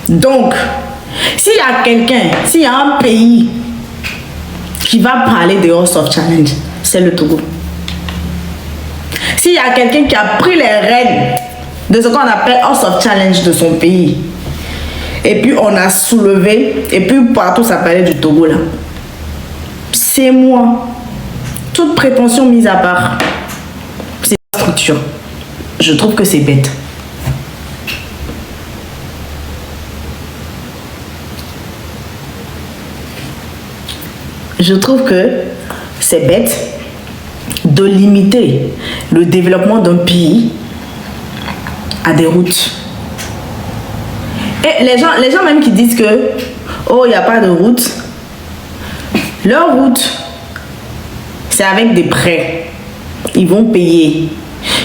Donc, s'il y a quelqu'un, s'il y a un pays qui va parler de House of Challenge, c'est le Togo. S'il y a quelqu'un qui a pris les rênes de ce qu'on appelle House of Challenge de son pays, et puis on a soulevé, et puis partout ça parlait du Togo là, c'est moi. Toute prétention mise à part, c'est la structure. Je trouve que c'est bête. Je trouve que c'est bête de limiter le développement d'un pays à des routes. Et les gens même qui disent que oh, il n'y a pas de route, leur route, c'est avec des prêts. Ils vont payer.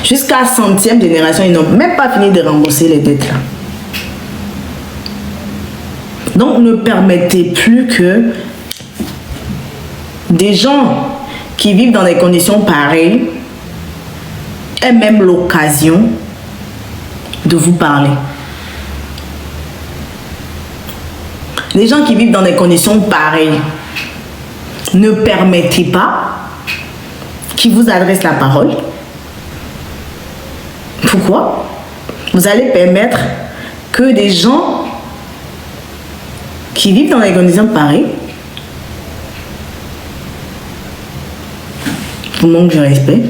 Jusqu'à 100e génération, ils n'ont même pas fini de rembourser les dettes là. Donc ne permettez plus que des gens qui vivent dans des conditions pareilles aient même l'occasion de vous parler. Les gens qui vivent dans des conditions pareilles, ne permettez pas qu'ils vous adressent la parole. Pourquoi? Vous allez permettre que des gens qui vivent dans des conditions pareilles vous manquent de respect.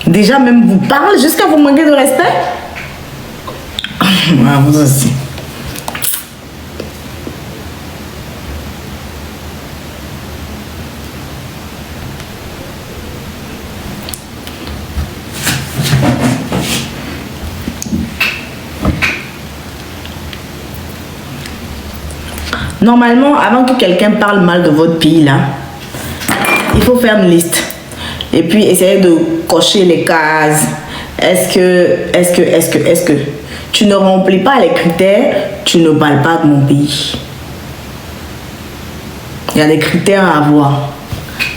Déjà même vous parlent jusqu'à vous manquer de respect. Vous aussi. Normalement, avant que quelqu'un parle mal de votre pays là, il faut faire une liste et puis essayer de cocher les cases. Est-ce que tu ne remplis pas les critères, tu ne parles pas de mon pays. Il y a des critères à avoir.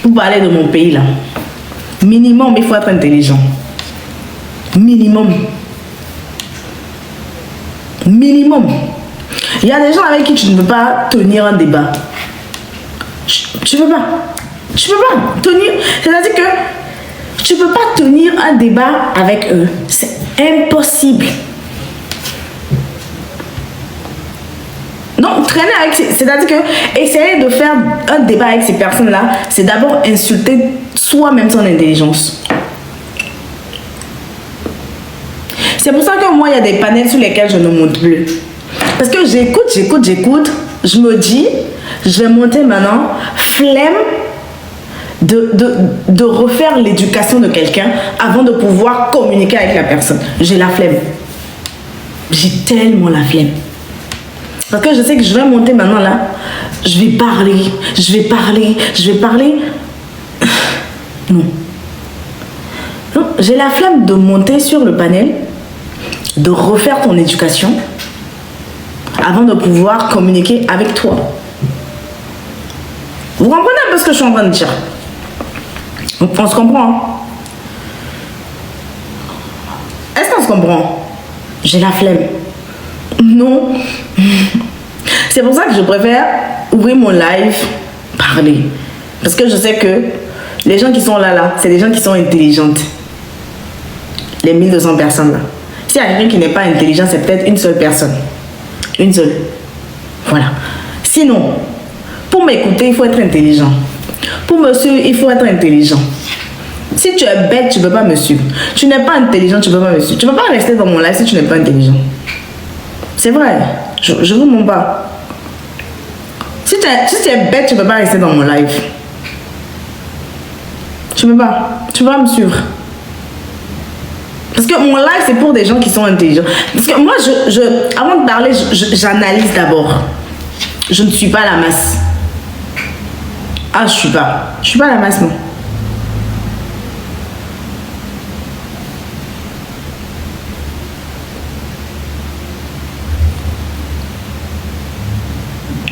Pour parler de mon pays là, minimum, il faut être intelligent. Minimum. Il y a des gens avec qui tu ne peux pas tenir un débat. Tu ne peux pas. Tu ne peux pas tenir. C'est-à-dire que tu ne peux pas tenir un débat avec eux. C'est impossible. Donc, traîner avec... C'est-à-dire que essayer de faire un débat avec ces personnes-là, c'est d'abord insulter soi-même son intelligence. C'est pour ça que moi, il y a des panels sur lesquels je ne monte plus. Parce que j'écoute. Je me dis, je vais monter maintenant. Flemme de refaire l'éducation de quelqu'un avant de pouvoir communiquer avec la personne. J'ai la flemme. J'ai tellement la flemme. Parce que je sais que je vais monter maintenant là. Je vais parler. Non. Non, j'ai la flemme de monter sur le panel, de refaire ton éducation avant de pouvoir communiquer avec toi. Vous comprenez un peu ce que je suis en train de dire? On se comprend, hein? Est-ce qu'on se comprend? J'ai la flemme. Non. C'est pour ça que je préfère ouvrir mon live, parler. Parce que je sais que les gens qui sont là, c'est des gens qui sont intelligentes. Les 1200 personnes là. S'il y a quelqu'un qui n'est pas intelligent, c'est peut-être une seule personne. Une seule. Voilà. Sinon, pour m'écouter, il faut être intelligent. Pour me suivre, il faut être intelligent. Si tu es bête, tu ne peux pas me suivre. Tu n'es pas intelligent, tu ne peux pas me suivre. Tu ne peux pas rester dans mon live si tu n'es pas intelligent. C'est vrai. Je vous mens pas. Si tu es bête, tu ne peux pas rester dans mon live. Tu ne peux pas. Tu vas me suivre. Parce que mon live, c'est pour des gens qui sont intelligents. Parce que moi, avant de parler, j'analyse d'abord. Je ne suis pas la masse. Ah, je suis pas la masse, moi.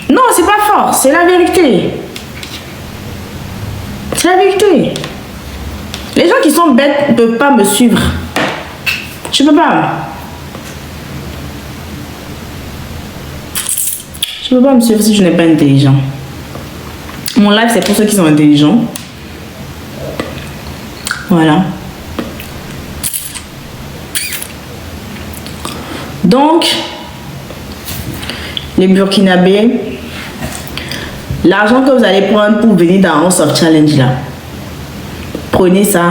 Non, c'est pas fort, c'est la vérité. C'est la vérité. Les gens qui sont bêtes ne peuvent pas me suivre. Tu peux pas. Je ne peux pas me suivre si je n'ai pas intelligent. Mon live, c'est pour ceux qui sont intelligents. Voilà. Donc, les Burkinabés, l'argent que vous allez prendre pour venir dans House of Challenge là, prenez ça.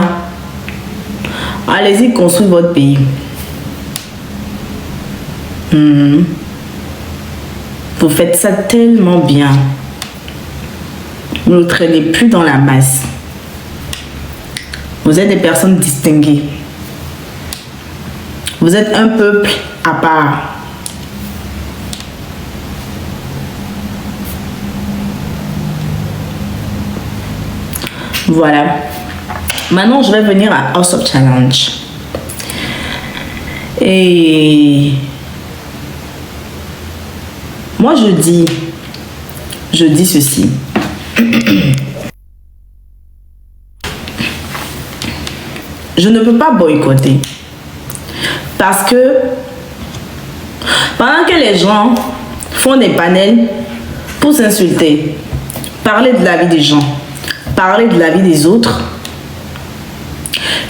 Allez-y construire votre pays. Vous faites ça tellement bien. Vous ne traînez plus dans la masse. Vous êtes des personnes distinguées. Vous êtes un peuple à part. Voilà. Maintenant, je vais venir à House of Challenge. Et moi, je dis ceci. Je ne peux pas boycotter. Parce que pendant que les gens font des panels pour s'insulter, parler de la vie des gens, parler de la vie des autres,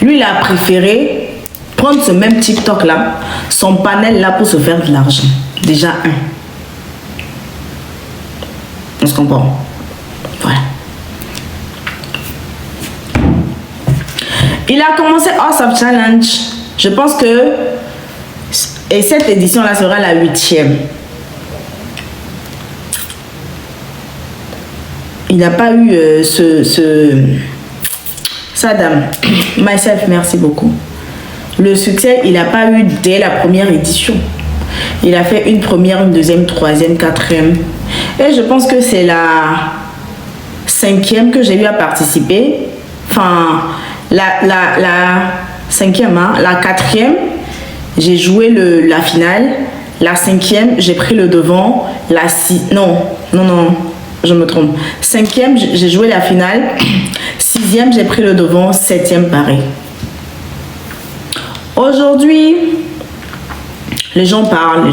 lui, il a préféré prendre ce même TikTok là, son panel là pour se faire de l'argent. Déjà un. On se comprend. Voilà. Il a commencé House of Challenge. Je pense que et cette édition là sera la 8e. Il n'a pas eu Sadam, myself, merci beaucoup. Le succès, il n'a pas eu dès la première édition. Il a fait une première, une deuxième, troisième, quatrième. Et je pense que c'est la 5e que j'ai eu à participer. Enfin, la 5e, hein, la 4e, j'ai joué la finale. La 5e, j'ai pris le devant. La 6, non, je me trompe. 5e, j'ai joué la finale. 6e, j'ai pris le devant. 7e, pareil. Aujourd'hui, les gens parlent.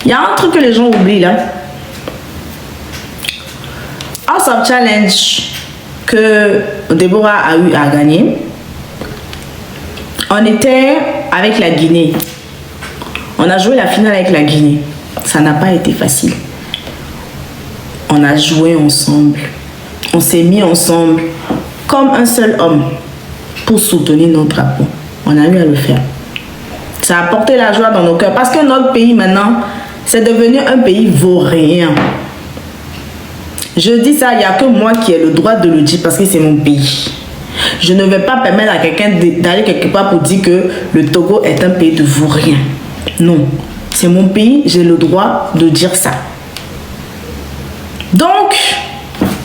Il y a un truc que les gens oublient là. House of Challenge que Déborah a eu à gagner. On était avec la Guinée. On a joué la finale avec la Guinée. Ça n'a pas été facile. On a joué ensemble. On s'est mis ensemble comme un seul homme pour soutenir notre drapeau. On a eu à le faire. Ça a apporté la joie dans nos cœurs parce que notre pays maintenant, c'est devenu un pays vaurien. Je dis ça, il n'y a que moi qui ai le droit de le dire parce que c'est mon pays. Je ne vais pas permettre à quelqu'un d'aller quelque part pour dire que le Togo est un pays de vauriens. Non, c'est mon pays, j'ai le droit de dire ça. Donc,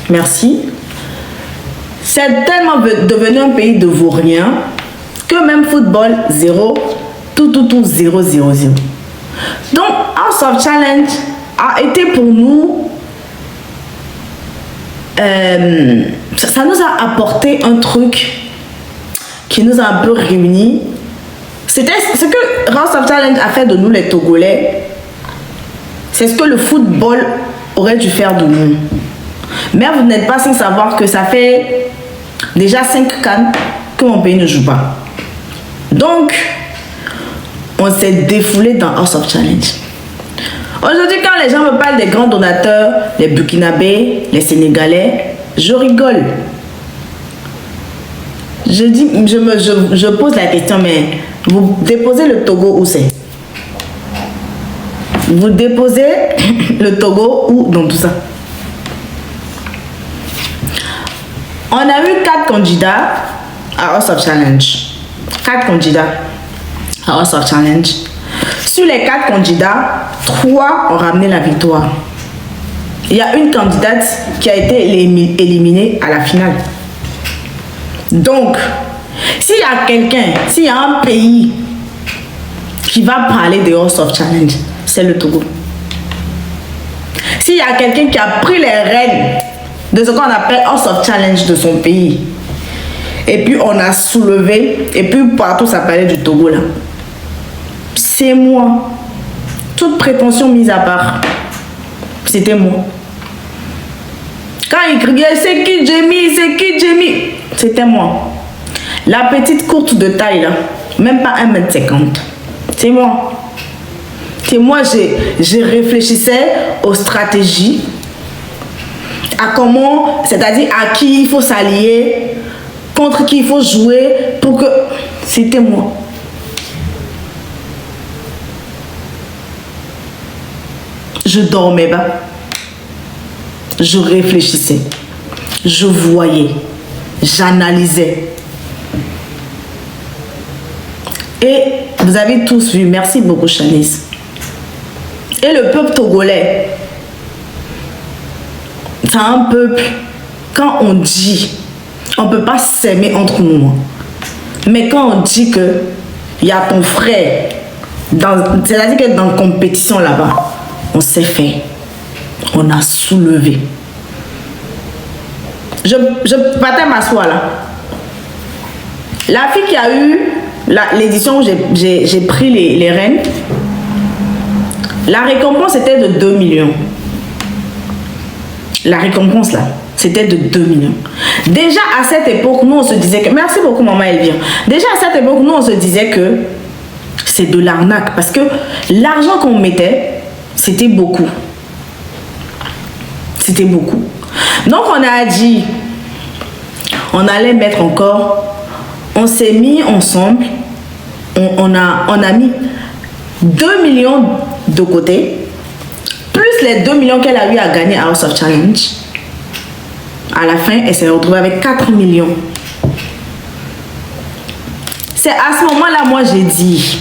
merci. C'est tellement devenu un pays de vauriens que même football, 0, tout, 0, 0, 0. Donc, House of Challenge a été pour nous, ça nous a apporté un truc qui nous a un peu réunis. C'était ce que House of Challenge a fait de nous les Togolais. C'est ce que le football aurait dû faire de nous. Mais vous n'êtes pas sans savoir que ça fait déjà 5 CAN que mon pays ne joue pas. Donc, on s'est défoulé dans House of Challenge. Aujourd'hui, quand les gens me parlent des grands donateurs, les Burkinabés, les Sénégalais, je rigole. Je pose la question, mais vous déposez le Togo où c'est? Vous déposez le Togo où dans tout ça? On a eu 4 candidats à House of Challenge. 4 candidats à House of Challenge. Sur les 4 candidats, 3 ont ramené la victoire. Il y a une candidate qui a été éliminée à la finale. Donc, s'il y a quelqu'un, s'il y a un pays qui va parler de House of Challenge, c'est le Togo. S'il y a quelqu'un qui a pris les rênes de ce qu'on appelle House of Challenge de son pays, et puis on a soulevé, et puis partout ça parlait du Togo là, c'est moi. Toute prétention mise à part, c'était moi. Quand il criait, c'est qui Jamie, c'est qui Jamie, c'était moi. La petite courte de taille là, même pas 1,50 m. C'est moi. C'est moi, je réfléchissais aux stratégies, à comment, c'est-à-dire à qui il faut s'allier, contre qui il faut jouer pour que... C'était moi. Je dormais pas. Je réfléchissais. Je voyais. J'analysais. Et vous avez tous vu, merci beaucoup Chalice. Et le peuple togolais, c'est un peuple, quand on dit, on ne peut pas s'aimer entre nous. Mais quand on dit que il y a ton frère, c'est-à-dire que dans la compétition là-bas, on s'est fait, on a soulevé. Je battais m'asseoir là. La fille qui a eu l'édition où j'ai pris les rênes, la récompense était de 2 millions. La récompense là, c'était de 2 millions. Déjà à cette époque, nous on se disait que... Merci beaucoup maman Elvire. Déjà à cette époque, nous on se disait que c'est de l'arnaque. Parce que l'argent qu'on mettait, c'était beaucoup. C'était beaucoup. Donc on a dit, on allait mettre encore... On s'est mis ensemble, on a mis 2 millions de côté, plus les 2 millions qu'elle a eu à gagner à House of Challenge. À la fin, elle s'est retrouvée avec 4 millions. C'est à ce moment-là, moi, j'ai dit,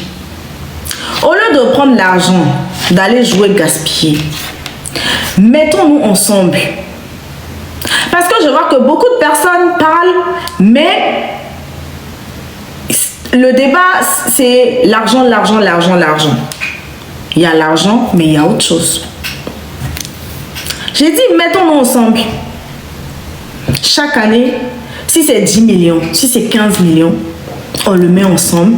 au lieu de prendre l'argent, d'aller jouer gaspiller, mettons-nous ensemble. Parce que je vois que beaucoup de personnes parlent, mais... Le débat, c'est l'argent, l'argent, l'argent, l'argent. Il y a l'argent, mais il y a autre chose. J'ai dit, mettons-nous ensemble. Chaque année, si c'est 10 millions, si c'est 15 millions, on le met ensemble.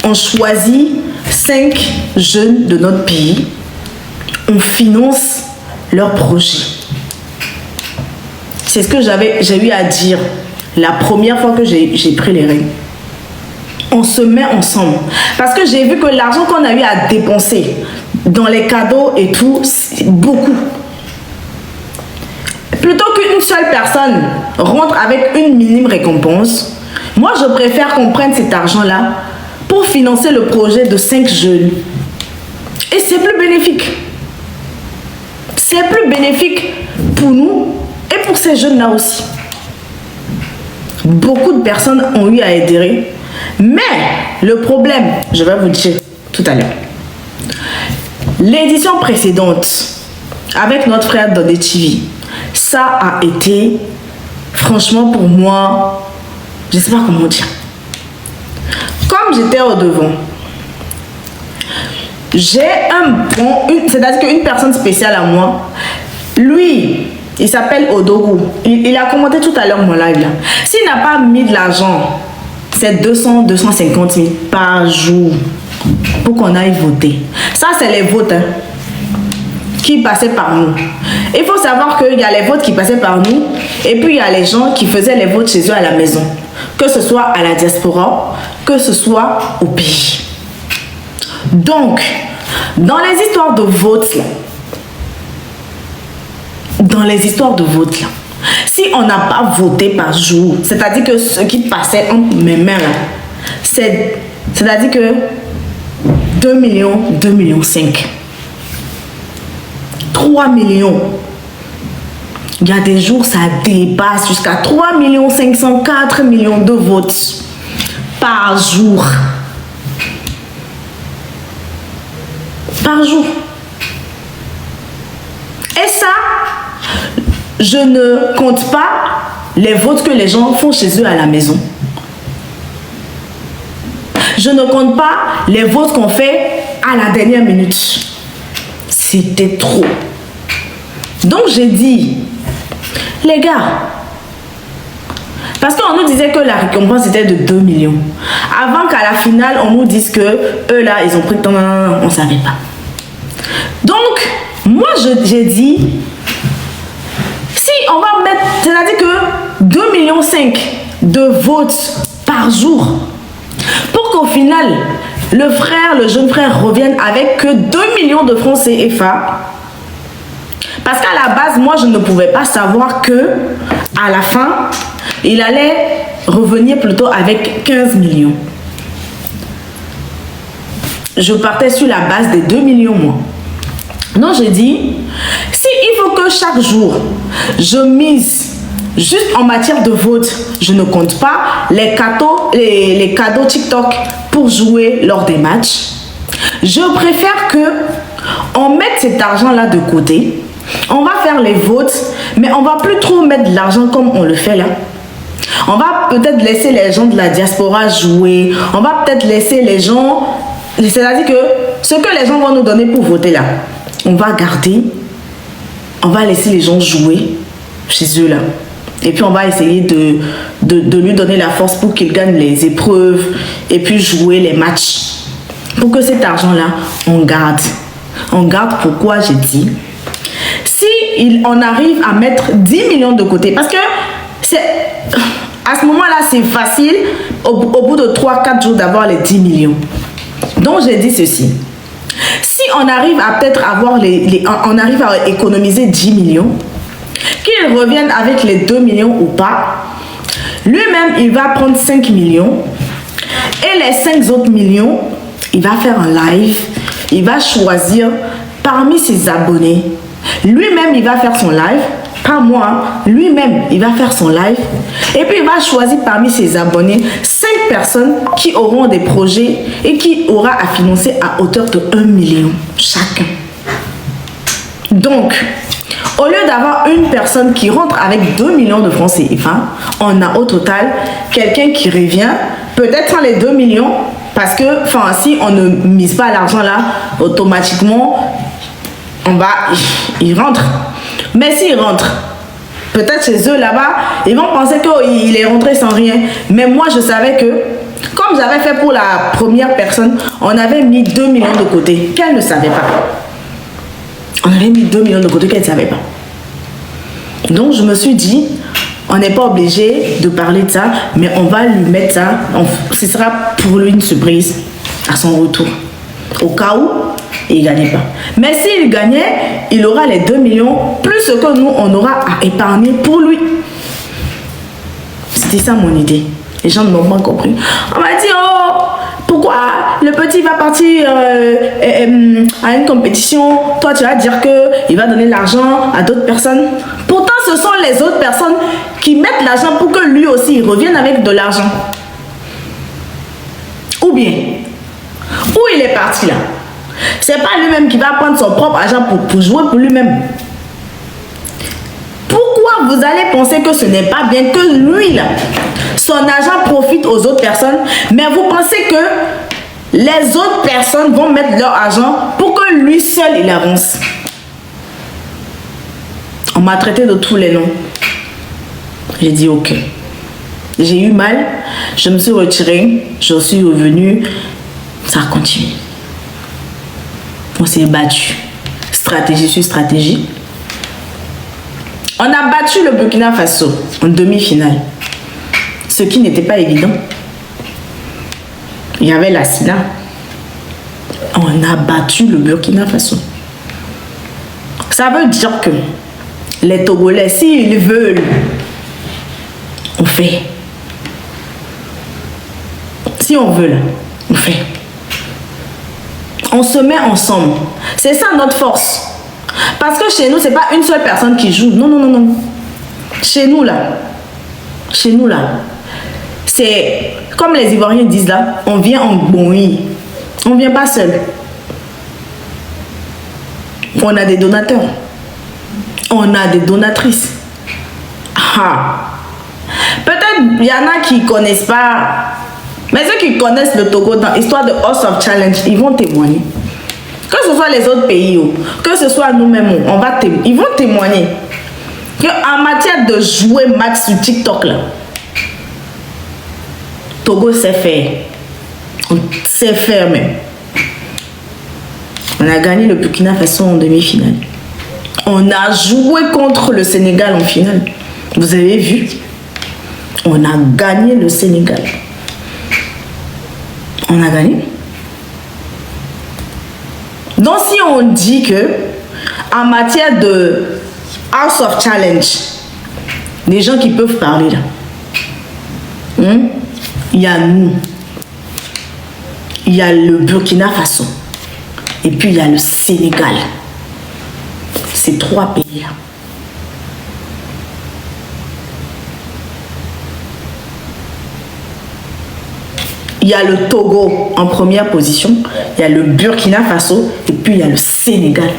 On choisit 5 jeunes de notre pays. On finance leur projet. C'est ce que j'ai eu à dire la première fois que j'ai pris les rênes. On se met ensemble. Parce que j'ai vu que l'argent qu'on a eu à dépenser dans les cadeaux et tout, c'est beaucoup. Plutôt qu'une seule personne rentre avec une minime récompense, moi je préfère qu'on prenne cet argent-là pour financer le projet de 5 jeunes. Et c'est plus bénéfique. C'est plus bénéfique pour nous et pour ces jeunes-là aussi. Beaucoup de personnes ont eu à adhérer. Mais le problème, je vais vous le dire tout à l'heure. L'édition précédente, avec notre frère Dodé TV, ça a été, franchement pour moi, je ne sais pas comment dire. Comme j'étais au devant, j'ai c'est-à-dire qu'une personne spéciale à moi, lui, il s'appelle Odogu. Il a commenté tout à l'heure mon live là. S'il n'a pas mis de l'argent, c'est 200-250 000 par jour pour qu'on aille voter. Ça, c'est les votes hein, qui passaient par nous. Il faut savoir qu'il y a les votes qui passaient par nous et puis il y a les gens qui faisaient les votes chez eux à la maison. Que ce soit à la diaspora, que ce soit au pays. Donc, dans les histoires de vote là, si on n'a pas voté par jour, c'est-à-dire que ce qui passait entre mes mains là, c'est-à-dire que 2 millions, 2 millions 5, 3 millions. Il y a des jours, ça dépasse jusqu'à 3 millions 500, 4 millions de votes par jour. Par jour. Et ça, je ne compte pas les votes que les gens font chez eux à la maison. Je ne compte pas les votes qu'on fait à la dernière minute. C'était trop. Donc j'ai dit, les gars, parce qu'on nous disait que la récompense était de 2 millions. Avant qu'à la finale, on nous dise que eux là, ils ont pris... Non, on ne savait pas. Donc, moi, j'ai dit, si on va mettre, c'est-à-dire que 2,5 millions de votes par jour, pour qu'au final, le jeune frère revienne avec que 2 millions de francs CFA. Parce qu'à la base, moi, je ne pouvais pas savoir que à la fin, il allait revenir plutôt avec 15 millions. Je partais sur la base des 2 millions, moi. Donc, j'ai dit, si il faut que chaque jour, je mise juste en matière de vote, je ne compte pas les cadeaux TikTok pour jouer lors des matchs. Je préfère que on mette cet argent-là de côté. On va faire les votes, mais on va plus trop mettre de l'argent comme on le fait là. On va peut-être laisser les gens de la diaspora jouer. On va peut-être laisser les gens... C'est-à-dire que ce que les gens vont nous donner pour voter là, on va garder. On va laisser les gens jouer chez eux là. Et puis on va essayer de lui donner la force pour qu'il gagne les épreuves et puis jouer les matchs. Pour que cet argent-là, on garde. On garde pourquoi j'ai dit. Si on arrive à mettre 10 millions de côté, parce que à ce moment-là, c'est facile au bout de 3-4 jours d'avoir les 10 millions. Donc j'ai dit ceci. Si on arrive à peut-être avoir on arrive à économiser 10 millions, qu'il revienne avec les 2 millions ou pas, lui-même, il va prendre 5 millions et les 5 autres millions, il va faire un live, il va choisir parmi ses abonnés. Lui-même, il va faire son live, pas moi, lui-même, il va faire son live et puis il va choisir parmi ses abonnés 5 personnes qui auront des projets et qui aura à financer à hauteur de 1 million chacun. Donc, au lieu d'avoir une personne qui rentre avec 2 millions de francs CFA, on a au total quelqu'un qui revient, peut-être sans les 2 millions, parce que, si on ne mise pas l'argent là, automatiquement, il rentre. Mais s'il rentre, peut-être chez eux là-bas, ils vont penser qu'il est rentré sans rien. Mais moi, je savais que, comme j'avais fait pour la première personne, on avait mis 2 millions de côté, qu'elle ne savait pas. On avait mis 2 millions de côté qu'elle ne savait pas. Donc, je me suis dit, on n'est pas obligé de parler de ça, mais on va lui mettre ça. Ce sera pour lui une surprise à son retour. Au cas où il ne gagnait pas. Mais s'il gagnait, il aura les 2 millions, plus ce que nous, on aura à épargner pour lui. C'était ça mon idée. Les gens ne m'ont pas compris. On m'a dit, oh, pourquoi le petit va partir à une compétition, toi tu vas dire qu'il va donner l'argent à d'autres personnes. Pourtant, ce sont les autres personnes qui mettent l'argent pour que lui aussi il revienne avec de l'argent. Ou bien, où il est parti là, c'est pas lui-même qui va prendre son propre argent pour jouer pour lui-même. Pourquoi vous allez penser que ce n'est pas bien que lui là, son argent profite aux autres personnes, mais vous pensez que les autres personnes vont mettre leur argent pour que lui seul il avance? On m'a traité de tous les noms. J'ai dit ok. J'ai eu mal, je me suis retirée, je suis revenue, ça a continué. On s'est battu, stratégie sur stratégie. On a battu le Burkina Faso en demi-finale, ce qui n'était pas évident. Il y avait la SIDA. On a battu le Burkina Faso. Ça veut dire que les Togolais, s'ils veulent, on fait. Si on veut, on fait. On se met ensemble. C'est ça notre force. Parce que chez nous, c'est pas une seule personne qui joue. Non, non, non, non. Chez nous, là. C'est comme les Ivoiriens disent là, on vient en bonnie. On vient pas seul. On a des donateurs. On a des donatrices. Ah. Peut-être il y en a qui connaissent pas. Mais ceux qui connaissent le Togo dans l'histoire de House of Challenge, ils vont témoigner. Que ce soit les autres pays, que ce soit nous-mêmes, ils vont témoigner. En matière de jouer match sur TikTok, là, Togo sait faire. On sait faire même. On a gagné le Burkina Faso en demi-finale. On a joué contre le Sénégal en finale. Vous avez vu? On a gagné le Sénégal. On a gagné. Donc si on dit que en matière de House of Challenge, les gens qui peuvent parler là, il y a nous, il y a le Burkina Faso et puis il y a le Sénégal. Ces trois pays là. Il y a le Togo en première position, il y a le Burkina Faso et puis il y a le Sénégal.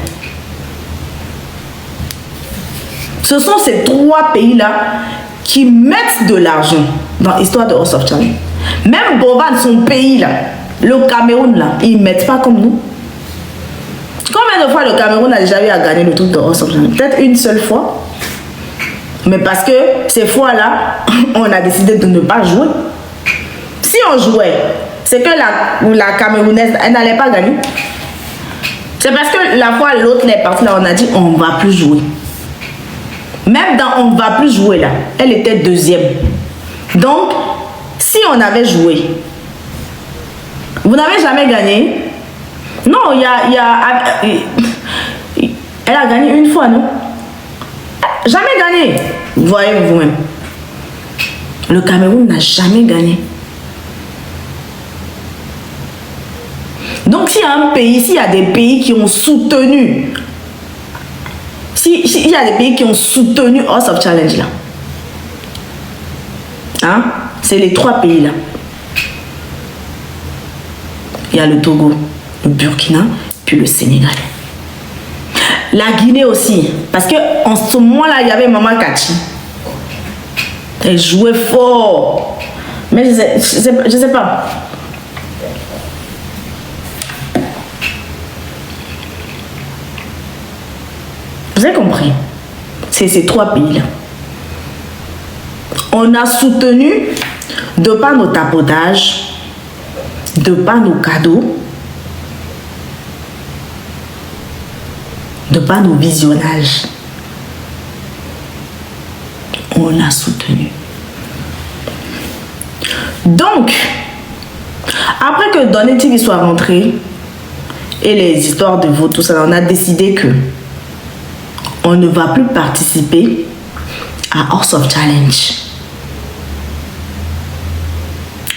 Ce sont ces trois pays-là qui mettent de l'argent dans l'histoire de House of Challenge. Même Bovan, son pays là, le Cameroun là, ils ne mettent pas comme nous. Combien de fois le Cameroun a déjà eu à gagner le truc de House of Challenge? Peut-être une seule fois. Mais parce que ces fois-là, on a décidé de ne pas jouer. Si on jouait, c'est que la Camerounaise, elle n'allait pas gagner. C'est parce que la fois l'autre est partie là, on a dit on ne va plus jouer. Même dans on ne va plus jouer là, elle était deuxième. Donc, si on avait joué, vous n'avez jamais gagné? Non, elle a gagné une fois, non? Jamais gagné. Vous voyez vous-même. Le Cameroun n'a jamais gagné. Donc, s'il y a un pays, s'il y a des pays qui ont soutenu, s'il y a des pays qui ont soutenu House of Challenge là, hein, c'est les trois pays là. Il y a le Togo, le Burkina, puis le Sénégal. La Guinée aussi, parce que en ce moment-là, il y avait Maman Kachi. Elle jouait fort. Mais je sais pas. Vous avez compris? C'est ces trois pays-là. On a soutenu de par nos tapotages, de par nos cadeaux, de par nos visionnages. On a soutenu. Donc, après que Donnet TV soit rentré et les histoires de vous, tout ça, on a décidé que on ne va plus participer à House of Challenge.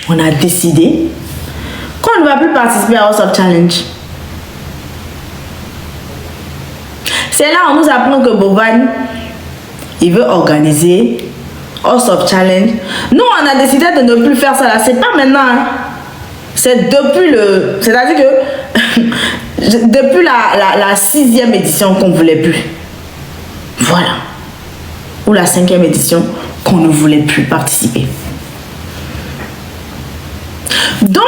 On a décidé qu'on ne va plus participer à House of Challenge. C'est là où on nous apprend que Bovan, il veut organiser House of Challenge. Nous, on a décidé de ne plus faire ça là. C'est pas maintenant. Hein. C'est depuis le... C'est-à-dire que depuis la 6e édition qu'on ne voulait plus. Voilà. Ou la 5e édition qu'on ne voulait plus participer. Donc,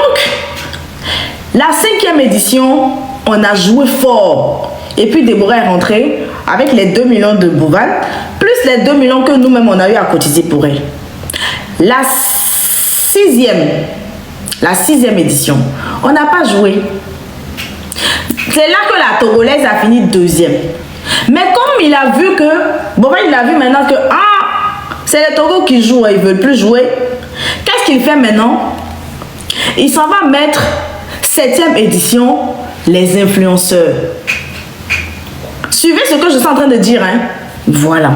la 5e édition, on a joué fort. Et puis Déborah est rentrée avec les 2 millions de Bovan, plus les 2 millions que nous-mêmes on a eu à cotiser pour elle. La 6e édition, on n'a pas joué. C'est là que la Togolaise a fini 2e. Mais comme il a vu que, Bovan il a vu maintenant que c'est les Togo qui jouent, ils ne veulent plus jouer. Qu'est-ce qu'il fait maintenant? Il s'en va mettre 7e édition, les influenceurs. Suivez ce que je suis en train de dire. Hein? Voilà.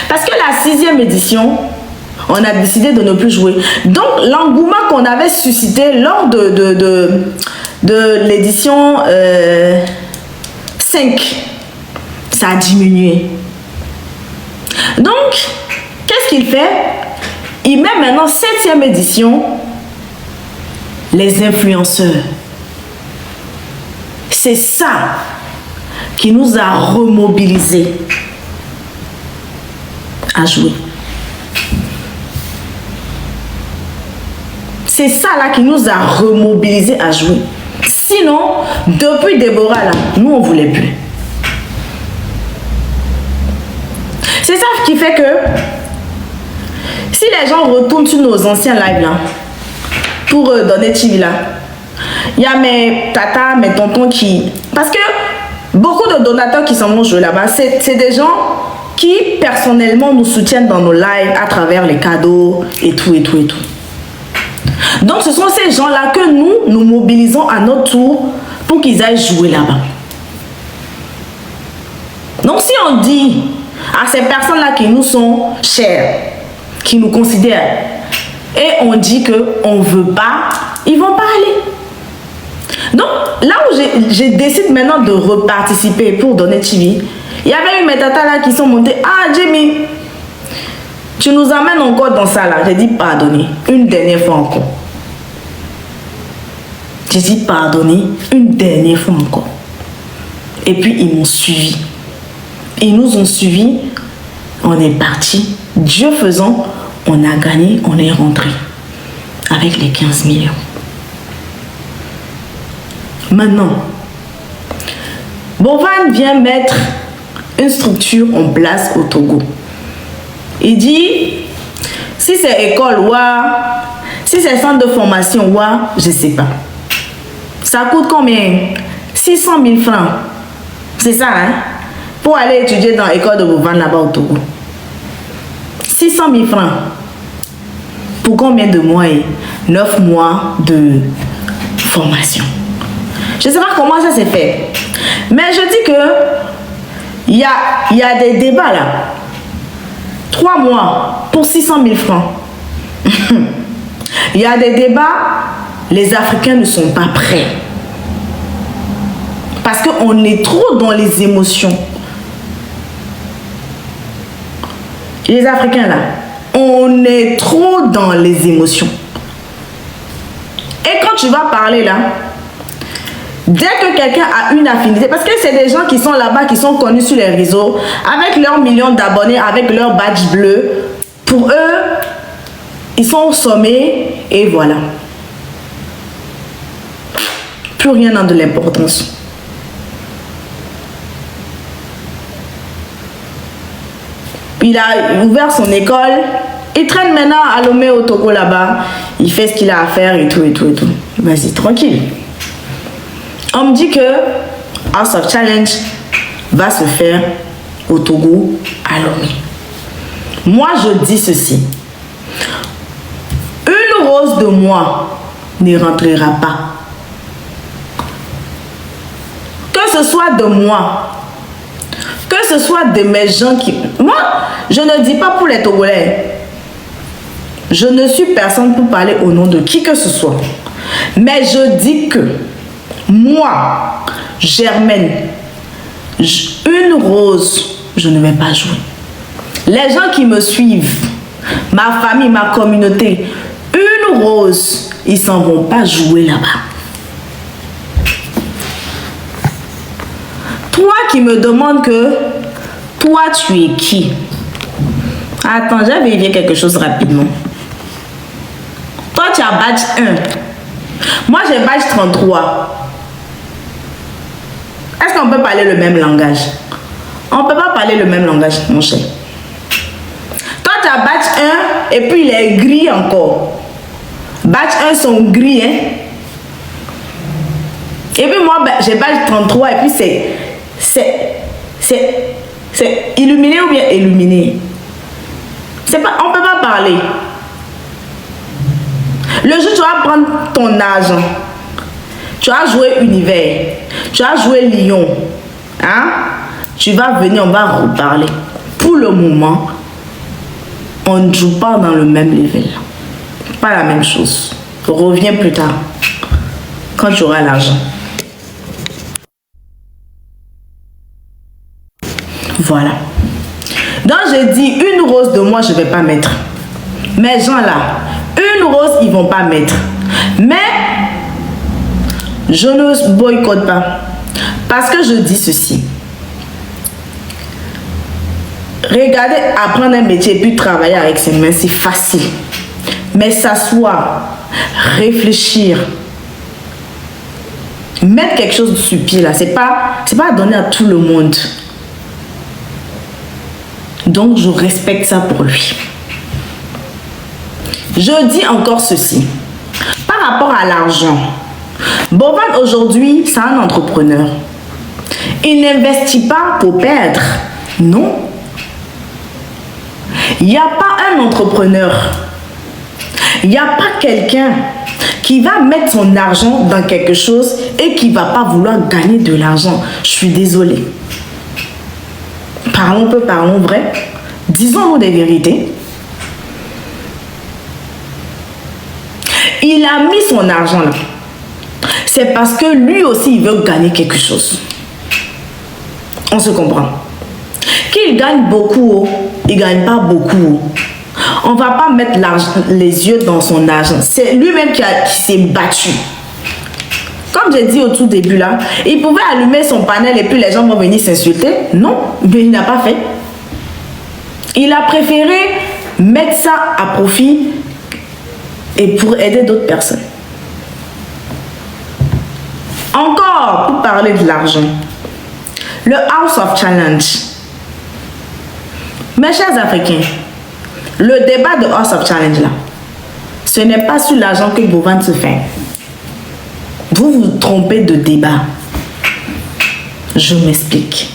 Parce que la 6e édition, on a décidé de ne plus jouer. Donc, l'engouement qu'on avait suscité lors de l'édition 5, ça a diminué. Donc, qu'est-ce qu'il fait? Il met maintenant 7e édition, les influenceurs. C'est ça qui nous a remobilisés à jouer. C'est ça là qui nous a remobilisés à jouer. Sinon, depuis Déborah là, nous on voulait plus. C'est ça qui fait que si les gens retournent sur nos anciens lives là, pour donner TV là, il y a mes tatas, mes tontons qui... Parce que de donateurs qui s'en vont jouer là-bas, c'est des gens qui personnellement nous soutiennent dans nos lives à travers les cadeaux et tout et tout et tout. Donc ce sont ces gens-là que nous mobilisons à notre tour pour qu'ils aillent jouer là-bas. Donc si on dit à ces personnes-là qui nous sont chères, qui nous considèrent, et on dit qu'on ne veut pas, ils ne vont pas aller. Donc là où je décide maintenant de reparticiper pour donner TV, il y avait eu mes tatas là qui sont montées. Ah Jimmy, tu nous amènes encore dans ça là. J'ai dit pardonnez, une dernière fois encore. J'ai dit pardonnez, une dernière fois encore. Et puis ils m'ont suivi. Ils nous ont suivis, on est parti. Dieu faisant, on a gagné, on est rentré avec les 15 millions. Maintenant, Bovan vient mettre une structure en place au Togo. Il dit, si c'est école ou si c'est centre de formation ou je ne sais pas. Ça coûte combien? 600 000 francs. C'est ça, hein? Pour aller étudier dans l'école de Bovan là-bas au Togo. 600 000 francs. Pour combien de mois? 9 mois de formation. Je ne sais pas comment ça s'est fait. Mais je dis que il y a des débats là. 3 mois pour 600 000 francs. Il y a des débats. Les Africains ne sont pas prêts. Parce qu'on est trop dans les émotions. Les Africains là, on est trop dans les émotions. Et quand tu vas parler là, dès que quelqu'un a une affinité, parce que c'est des gens qui sont là-bas, qui sont connus sur les réseaux, avec leurs millions d'abonnés, avec leur badge bleu, pour eux, ils sont au sommet et voilà. Plus rien n'a de l'importance. Il a ouvert son école, il traîne maintenant à Lomé au Togo là-bas, il fait ce qu'il a à faire et tout et tout et tout. Vas-y, tranquille. On me dit que House of Challenge va se faire au Togo à Lomé. Moi, je dis ceci. Une rose de moi ne rentrera pas. Que ce soit de moi, que ce soit de mes gens qui... Moi, je ne dis pas pour les Togolais. Je ne suis personne pour parler au nom de qui que ce soit. Mais je dis que moi, Germaine, une rose, je ne vais pas jouer. Les gens qui me suivent, ma famille, ma communauté, une rose, ils s'en vont pas jouer là-bas. Toi qui me demandes que toi tu es qui? Attends, j'ai vérifié quelque chose rapidement. Toi tu as badge 1. Moi j'ai badge 33. Est-ce qu'on peut parler le même langage? On ne peut pas parler le même langage, mon cher. Toi tu as badge 1 et puis il est gris encore. Badge 1 sont gris, hein? Et puis moi j'ai badge 33 et puis c'est illuminé ou bien illuminé. C'est pas, on ne peut pas parler. Le jour tu vas prendre ton argent, tu as joué Univers, tu as joué Lyon, hein? Tu vas venir, on va reparler. Pour le moment, on ne joue pas dans le même level. Pas la même chose. Reviens plus tard, quand tu auras l'argent. Voilà. Donc j'ai dit une rose de moi je vais pas mettre. Mes gens là, une rose ils vont pas mettre. Mais je ne boycotte pas. Parce que je dis ceci. Regardez, apprendre un métier et puis travailler avec ses mains, c'est facile. Mais s'asseoir, réfléchir, mettre quelque chose sur pied là, c'est pas à donner à tout le monde. Donc, je respecte ça pour lui. Je dis encore ceci. Par rapport à l'argent, Bovan aujourd'hui, c'est un entrepreneur. Il n'investit pas pour perdre. Non. Il n'y a pas un entrepreneur. Il n'y a pas quelqu'un qui va mettre son argent dans quelque chose et qui ne va pas vouloir gagner de l'argent. Je suis désolée. Parlons peu, parlons vrai. Disons-nous des vérités. Il a mis son argent là. C'est parce que lui aussi, il veut gagner quelque chose. On se comprend. Qu'il gagne beaucoup, il ne gagne pas beaucoup. On ne va pas mettre les yeux dans son argent. C'est lui-même qui s'est battu. Comme j'ai dit au tout début là, il pouvait allumer son panel et puis les gens vont venir s'insulter. Non, mais il n'a pas fait. Il a préféré mettre ça à profit et pour aider d'autres personnes. Encore pour parler de l'argent. Le House of Challenge. Mes chers Africains, le débat de House of Challenge là, ce n'est pas sur l'argent que Bovan se fait. Vous vous trompez de débat. Je m'explique.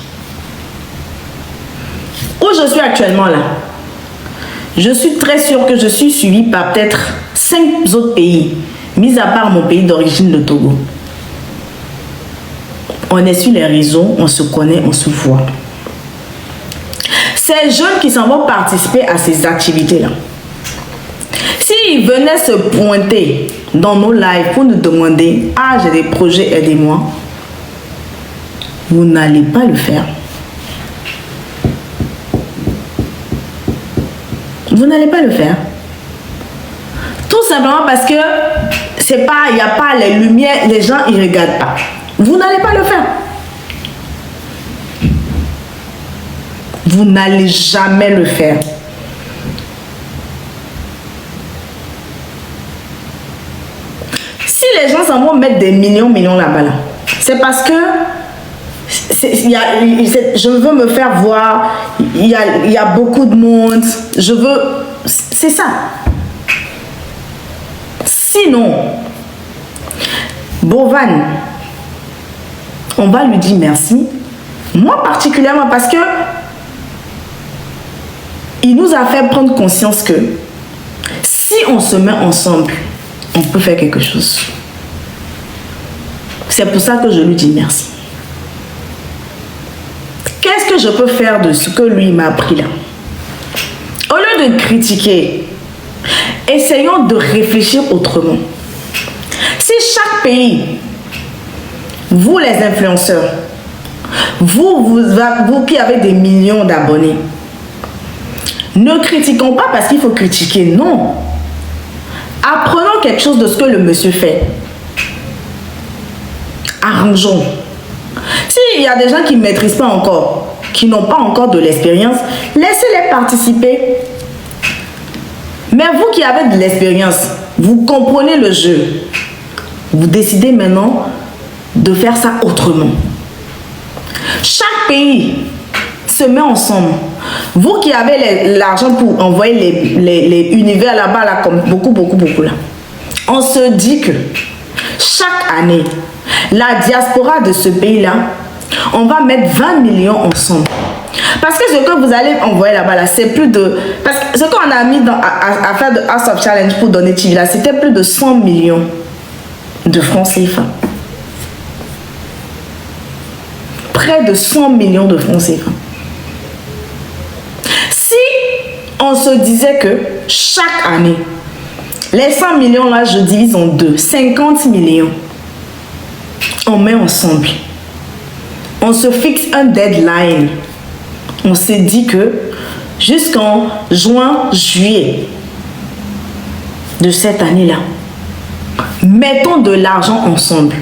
Où je suis actuellement là, je suis très sûre que je suis suivie par peut-être 5 autres pays, mis à part mon pays d'origine, le Togo. On est sur les réseaux, on se connaît, on se voit. Ces jeunes qui s'en vont participer à ces activités-là, s'ils venaient se pointer dans nos lives pour nous demander « Ah, j'ai des projets, aidez-moi », vous n'allez pas le faire. Vous n'allez pas le faire. Tout simplement parce que c'est pas, il n'y a pas les lumières, les gens ils regardent pas. Vous n'allez pas le faire. Vous n'allez jamais le faire. Si les gens s'en vont mettre des millions là-bas, là, c'est parce que je veux me faire voir, il y a beaucoup de monde, je veux... C'est ça. Sinon, Bovan, on va lui dire merci. Moi particulièrement parce que il nous a fait prendre conscience que si on se met ensemble, on peut faire quelque chose. C'est pour ça que je lui dis merci. Qu'est-ce que je peux faire de ce que lui m'a appris là? Au lieu de critiquer, essayons de réfléchir autrement. Si chaque pays, vous les influenceurs, vous qui avez des millions d'abonnés, ne critiquons pas parce qu'il faut critiquer, non. Apprenons quelque chose de ce que le monsieur fait. Arrangeons. S'il y a des gens qui ne maîtrisent pas encore, qui n'ont pas encore de l'expérience, laissez-les participer. Mais vous qui avez de l'expérience, vous comprenez le jeu. Vous décidez maintenant de faire ça autrement. Chaque pays se met ensemble. Vous qui avez l'argent pour envoyer les univers là-bas, là, comme beaucoup là, on se dit que chaque année, la diaspora de ce pays-là, on va mettre 20 millions ensemble. Parce que ce que vous allez envoyer là-bas, là, c'est plus de... Parce que ce qu'on a mis à faire de House of Challenge pour donner TV, là, c'était plus de 100 millions de francs CFA. Près de 100 millions de francs CFA. Si on se disait que chaque année, les 100 millions là, je divise en deux, 50 millions, on met ensemble. On se fixe un deadline. On s'est dit que jusqu'en juin, juillet de cette année-là, mettons de l'argent ensemble.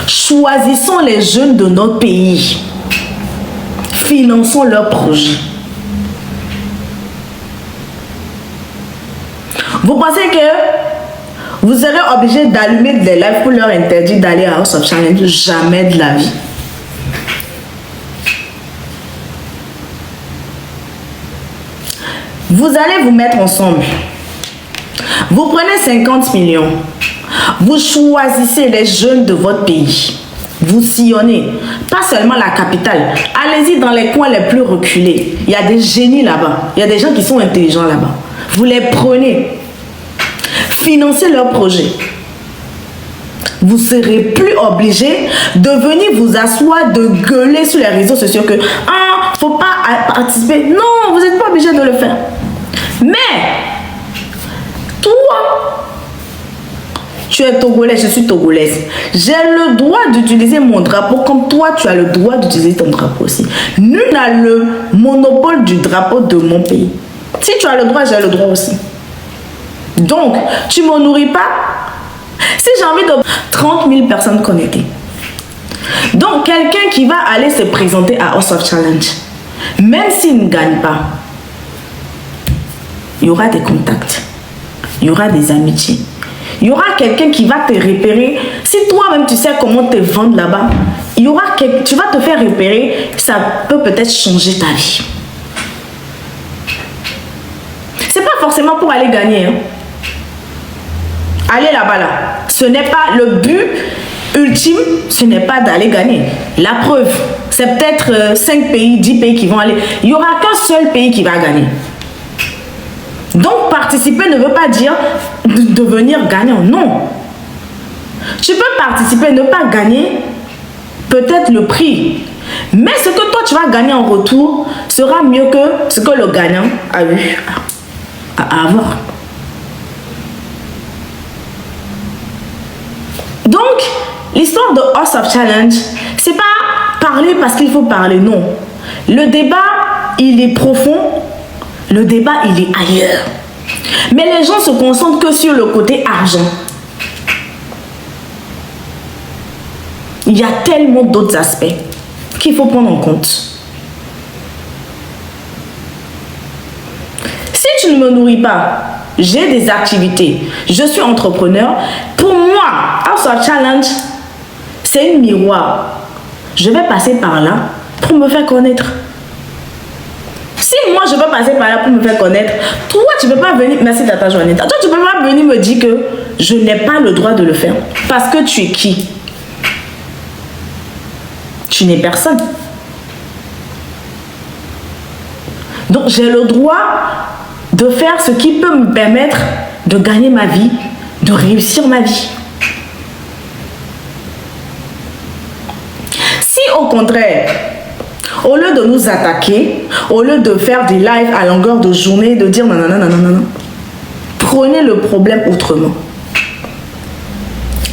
Choisissons les jeunes de notre pays. Finançons leurs projets. Vous pensez que vous serez obligé d'allumer des lives pour leur interdire d'aller à House of Challenge? Jamais de la vie. Vous allez vous mettre ensemble. Vous prenez 50 millions. Vous choisissez les jeunes de votre pays. vous sillonnez. Pas seulement la capitale. Allez-y dans les coins les plus reculés. Il y a des génies là-bas. Il y a des gens qui sont intelligents là-bas. Vous les prenez. Financez leurs projets. Vous ne serez plus obligé de venir vous asseoir, de gueuler sur les réseaux sociaux que ah, faut pas participer. Non, vous n'êtes pas obligé de le faire. Mais toi, tu es togolais, je suis togolaise. J'ai le droit d'utiliser mon drapeau comme toi, tu as le droit d'utiliser ton drapeau aussi. Nul n'a le monopole du drapeau de mon pays. Si tu as le droit, j'ai le droit aussi. Donc, tu ne me nourris pas. Si j'ai envie de 30 000 personnes connectées. Donc, quelqu'un qui va aller se présenter à House of Challenge, même s'il ne gagne pas, il y aura des contacts, il y aura des amitiés. Il y aura quelqu'un qui va te repérer. Si toi-même tu sais comment te vendre là-bas, il y aura tu vas te faire repérer. Ça peut peut-être changer ta vie. C'est pas forcément pour aller gagner. Hein. Allez là-bas là. Ce n'est pas le but ultime. Ce n'est pas d'aller gagner. La preuve, c'est peut-être 5 pays, 10 pays qui vont aller. Il n'y aura qu'un seul pays qui va gagner. Donc, participer ne veut pas dire devenir gagnant. Non. Tu peux participer, ne pas gagner peut-être le prix. Mais ce que toi, tu vas gagner en retour sera mieux que ce que le gagnant a eu à avoir. Donc, l'histoire de House of Challenge, c'est pas parler parce qu'il faut parler, non. Le débat, il est profond. Le débat, il est ailleurs. Mais les gens se concentrent que sur le côté argent. Il y a tellement d'autres aspects qu'il faut prendre en compte. Si tu ne me nourris pas, j'ai des activités, je suis entrepreneur. Pour moi, House of Challenge, c'est un miroir. Je vais passer par là pour me faire connaître. Si moi je peux passer par là pour me faire connaître, toi tu ne peux pas venir, merci Tata Joanita, toi tu ne peux pas venir me dire que je n'ai pas le droit de le faire. Parce que tu es qui? Tu n'es personne. Donc j'ai le droit de faire ce qui peut me permettre de gagner ma vie, de réussir ma vie. Si au contraire, au lieu de nous attaquer, au lieu de faire des lives à longueur de journée, de dire non, non, non, non, non, non, prenez le problème autrement.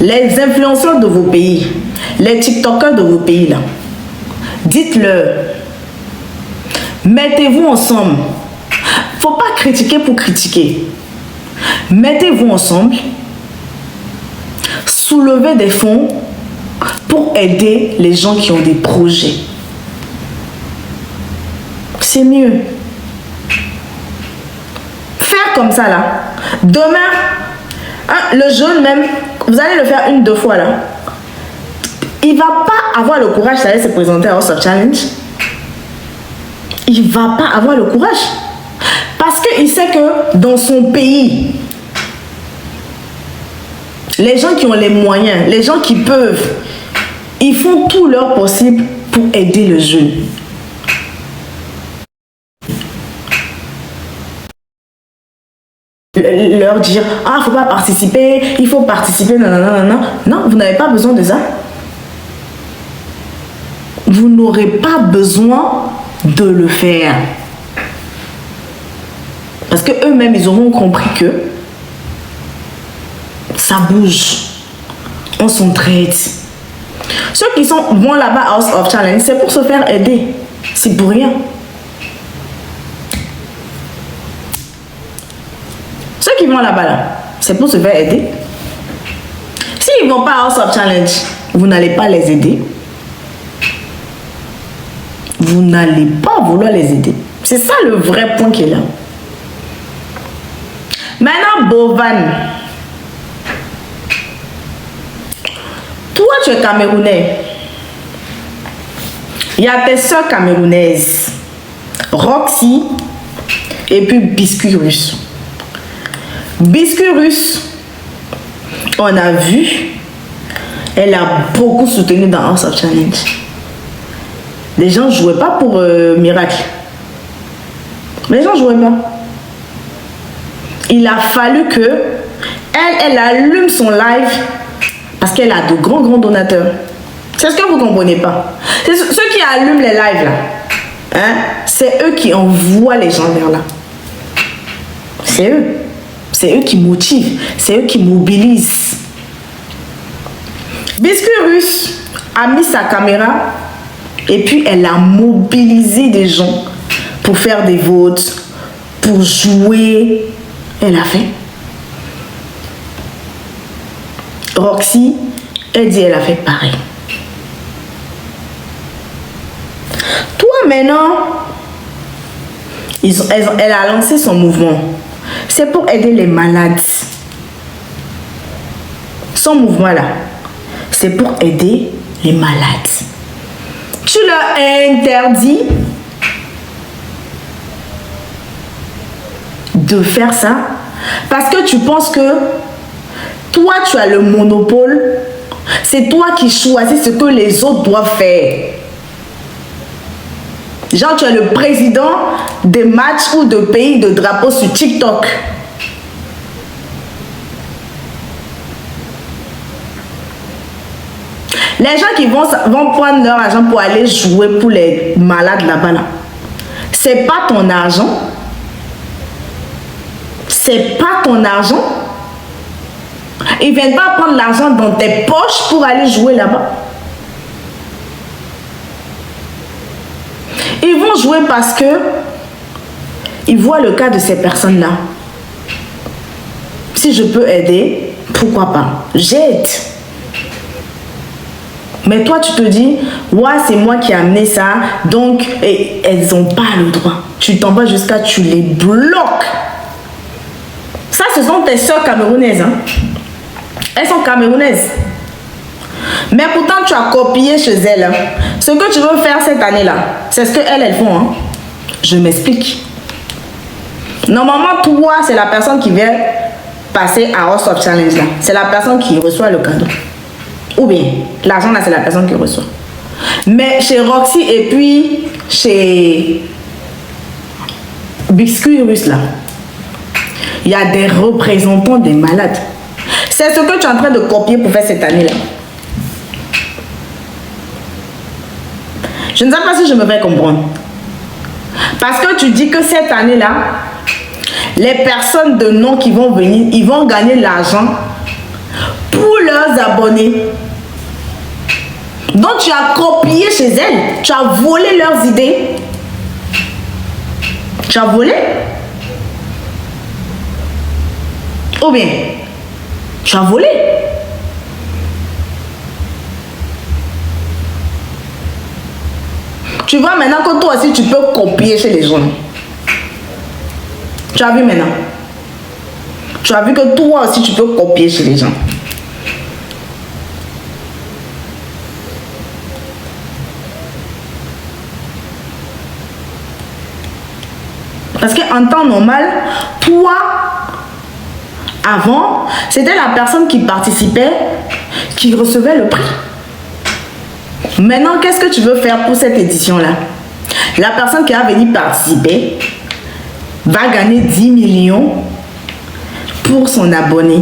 Les influenceurs de vos pays, les TikTokers de vos pays là, dites-leur, mettez-vous ensemble. Faut pas critiquer pour critiquer. Mettez-vous ensemble, soulevez des fonds pour aider les gens qui ont des projets. C'est mieux. Faire comme ça là. Demain, hein, le jeune même, vous allez le faire 1-2 fois là. Il va pas avoir le courage d'aller se présenter à House of Challenge. Il va pas avoir le courage. Parce qu'il sait que dans son pays, les gens qui ont les moyens, les gens qui peuvent, ils font tout leur possible pour aider le jeune. Leur dire ah faut pas participer, il faut participer, non non non non non, vous n'avez pas besoin de ça. Vous n'aurez pas besoin de le faire parce que eux-mêmes ils auront compris que ça bouge, on s'entraide. Ceux qui vont là-bas à House of Challenge, c'est pour se faire aider, c'est pour rien. Ceux qui vont là-bas, là, c'est pour se faire aider. S'ils ne vont pas à House of Challenge, vous n'allez pas les aider. Vous n'allez pas vouloir les aider. C'est ça le vrai point qui est là. Maintenant, Bovan. Toi, tu es camerounais. Il y a tes soeurs camerounaises. Roxy et puis Biscuit Russe. Biscuit Russe, on a vu, Elle a beaucoup soutenu dans House of Challenge. Les gens ne jouaient pas pour Miracle. Les gens ne jouaient pas. Il a fallu que elle allume son live parce qu'elle a de grands donateurs. C'est ce que vous ne comprenez pas. C'est ceux qui allument les lives là. Hein? C'est eux qui envoient les gens vers là. C'est eux. C'est eux qui motivent. C'est eux qui mobilisent. Biscuit Russe a mis sa caméra et puis elle a mobilisé des gens pour faire des votes, pour jouer. Elle a fait. Roxy, elle dit elle a fait pareil. Toi maintenant, elle a lancé son mouvement. C'est pour aider les malades. Son mouvement là, c'est pour aider les malades. Tu leur interdis de faire ça parce que tu penses que toi tu as le monopole, c'est toi qui choisis ce que les autres doivent faire. Genre tu es le président des matchs ou de pays de drapeaux sur TikTok. Les gens qui vont prendre leur argent pour aller jouer pour les malades là-bas, là, c'est pas ton argent. C'est pas ton argent. Ils viennent pas prendre l'argent dans tes poches pour aller jouer là-bas. Ils vont jouer parce que ils voient le cas de ces personnes-là. Si je peux aider, pourquoi pas? J'aide. Mais toi, tu te dis, ouais, c'est moi qui ai amené ça, donc elles n'ont pas le droit. Tu t'en vas jusqu'à, tu les bloques. Ça, ce sont tes soeurs camerounaises. Hein? Elles sont camerounaises. Mais pourtant, tu as copié chez elles. Hein? Ce que tu veux faire cette année-là, c'est ce qu'elles font. Hein? Je m'explique. Normalement, toi, c'est la personne qui vient passer à House of Challenge. C'est la personne qui reçoit le cadeau. Ou bien, l'argent là, c'est la personne qui reçoit. Mais chez Roxy et puis chez Biscuit Russe là, il y a des représentants des malades. C'est ce que tu es en train de copier pour faire cette année là. Je ne sais pas si je me fais comprendre. Parce que tu dis que cette année là, les personnes de nom qui vont venir, ils vont gagner l'argent pour leurs abonnés. Donc tu as copié chez elles, tu as volé leurs idées. Tu as volé? Ou bien, tu as volé? Tu vois maintenant que toi aussi tu peux copier chez les gens. Tu as vu maintenant? Tu as vu que toi aussi tu peux copier chez les gens. Parce qu'en temps normal, toi, avant, c'était la personne qui participait, qui recevait le prix. Maintenant, qu'est-ce que tu veux faire pour cette édition-là? La personne qui a venu participer va gagner 10 millions pour son abonné,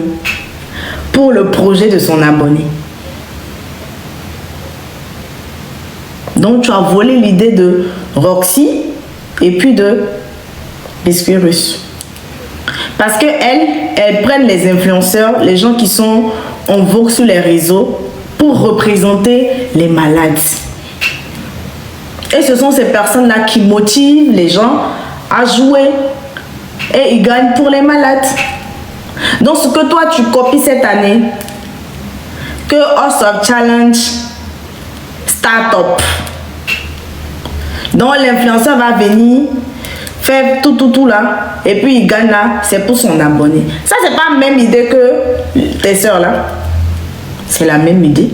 pour le projet de son abonné. Donc, tu as volé l'idée de Roxy et puis de Biscuit Russe. Parce qu'elles prennent les influenceurs, les gens qui sont en vogue sur les réseaux pour représenter les malades. Et ce sont ces personnes-là qui motivent les gens à jouer. Et ils gagnent pour les malades. Donc ce que toi tu copies cette année, que House of Challenge Startup, donc l'influenceur va venir faire tout là, et puis il gagne là, c'est pour son abonné. Ça, c'est pas la même idée que tes soeurs là. C'est la même idée.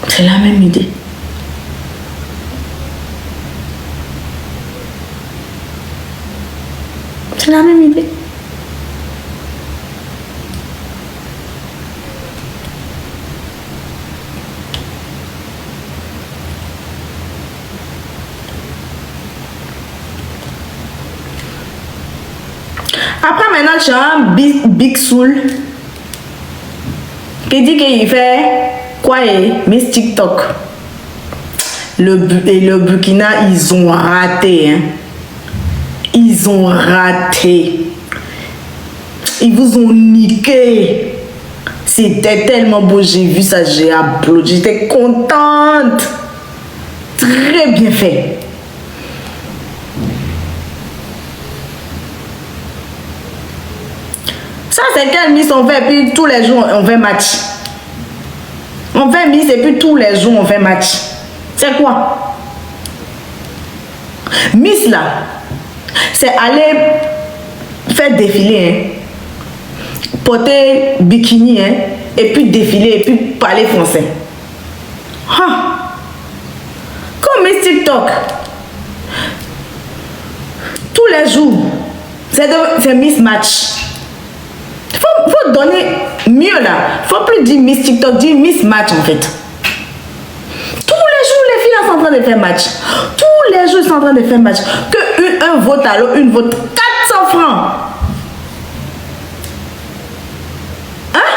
C'est la même idée. C'est la même idée. Après, maintenant, tu as un Big Soul qui dit qu'il fait quoi et Miss TikTok. Le Burkina, ils ont raté. Hein. Ils ont raté. Ils vous ont niqué. C'était tellement beau, j'ai vu ça, j'ai applaudi, j'étais contente. Très bien fait. Ça, c'est quel Miss on fait, puis tous les jours on fait match. On fait Miss et puis tous les jours on fait match. C'est quoi? Miss là, c'est aller faire défiler, hein, porter bikini, hein, et puis défiler, et puis parler français. Ah. Comme Miss TikTok, tous les jours, c'est Miss Match. Faut donner mieux là. Faut plus dire Miss TikTok, dire Miss Match en fait. Tous les jours, les filles sont en train de faire match. Tous les jours, ils sont en train de faire match. Que un vote à l'autre, une vote 400 francs. Hein?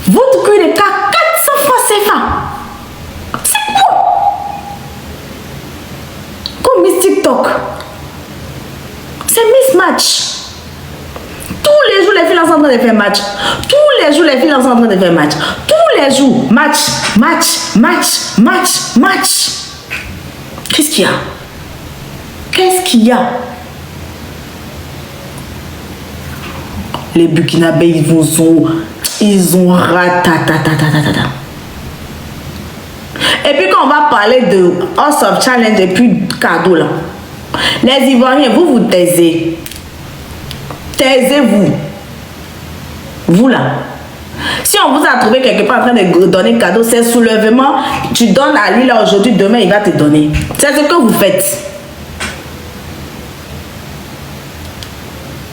Votre cul est qu'à 400 francs CFA. C'est quoi? Comme Miss TikTok. C'est Miss Match. Tous les jours, les filles sont en train de faire match. Tous les jours, les filles sont en train de faire match. Tous les jours, match, match, match, match, match. Qu'est-ce qu'il y a? Qu'est-ce qu'il y a? Les Burkinabés, ils ont ratatatata. Et puis quand on va parler de House of Challenge et puis cadeau là, les Ivoiriens, vous taisez. Taisez-vous. Vous là. Si on vous a trouvé quelque part en train de donner cadeau, c'est soulèvement. Tu donnes à lui là aujourd'hui, demain il va te donner. C'est ce que vous faites.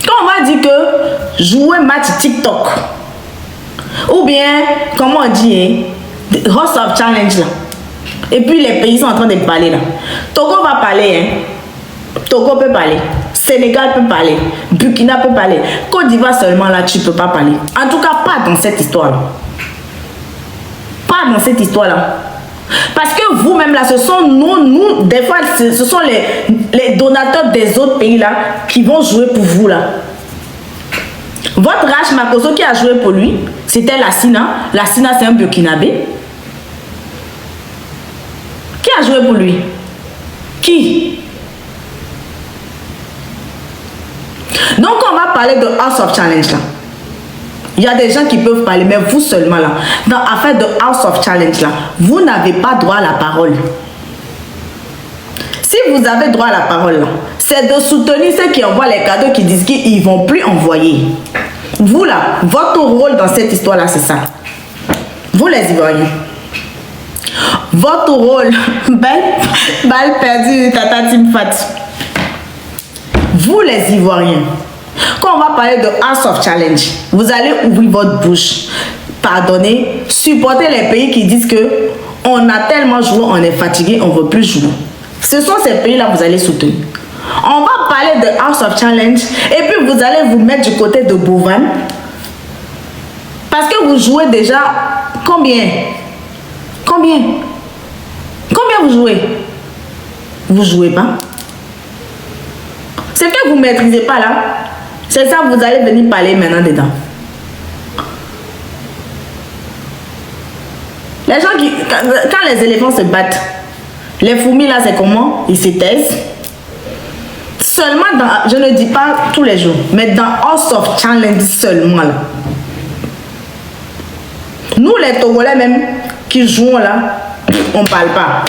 Quand on va dire que jouer match TikTok, ou bien, comment on dit, House of Challenge là, et puis les pays sont en train de parler là. Togo va parler, hein. Togo peut parler. Sénégal peut parler, Burkina peut parler, Côte d'Ivoire seulement là tu peux pas parler. En tout cas pas dans cette histoire là. Pas dans cette histoire là. Parce que vous-même là, ce sont nous des fois ce sont les donateurs des autres pays là qui vont jouer pour vous là. Votre Rach Makoso qui a joué pour lui, c'était Lassina. Lassina c'est un Burkinabé. Qui a joué pour lui? Qui? Donc on va parler de House of Challenge là. Il y a des gens qui peuvent parler, mais vous seulement là. Dans l'affaire de House of Challenge là, vous n'avez pas droit à la parole. Si vous avez droit à la parole là, c'est de soutenir ceux qui envoient les cadeaux, qui disent qu'ils ne vont plus envoyer. Vous là, votre rôle dans cette histoire là, c'est ça. Vous les Ivoiriens. Votre rôle, balle perdue, tata Tim Fat. Vous les Ivoiriens, quand on va parler de House of Challenge, vous allez ouvrir votre bouche, pardonnez, supporter les pays qui disent que on a tellement joué, on est fatigué, on ne veut plus jouer. Ce sont ces pays-là que vous allez soutenir. On va parler de House of Challenge et puis vous allez vous mettre du côté de Bovan. Parce que vous jouez déjà combien? Combien vous jouez? Vous jouez pas? C'est que vous ne maîtrisez pas là. C'est ça, vous allez venir parler maintenant dedans. Les gens qui... Quand les éléphants se battent, les fourmis là, c'est comment? Ils se taisent. Seulement dans... Je ne dis pas tous les jours, mais dans House of Challenge seulement là. Nous les Togolais même, qui jouons là, on ne parle pas.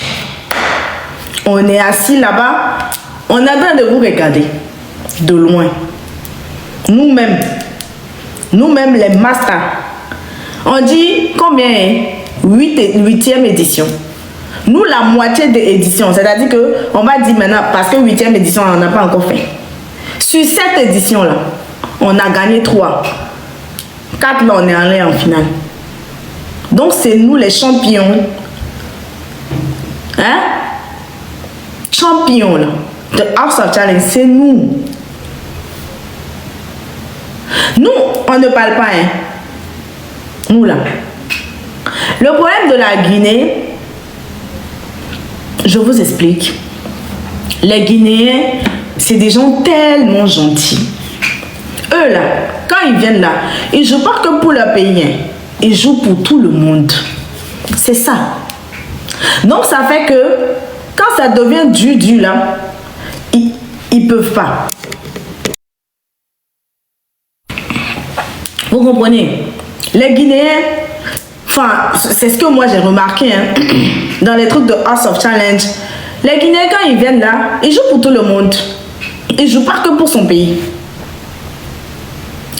On est assis là-bas. On a besoin de vous regarder de loin. Nous-mêmes les masters. On dit combien? 8e édition. Nous, la moitié de l'édition. C'est-à-dire qu'on va dire maintenant, parce que 8e édition, on n'a pas encore fait. Sur cette édition-là, on a gagné 3. 4 là, on est allé en finale. Donc, c'est nous les champions. Hein? Champions là. De House of Challenge, c'est nous. on ne parle pas, hein. Nous là. Le problème de la Guinée, je vous explique. Les Guinéens, c'est des gens tellement gentils. Eux là, quand ils viennent là, ils jouent pas que pour leur pays, hein. Ils jouent pour tout le monde. C'est ça. Donc ça fait que quand ça devient du là, ils peuvent pas. Vous comprenez? Les Guinéens, enfin, c'est ce que moi j'ai remarqué, hein, dans les trucs de House of Challenge. Les Guinéens, quand ils viennent là, ils jouent pour tout le monde. Ils jouent pas que pour son pays.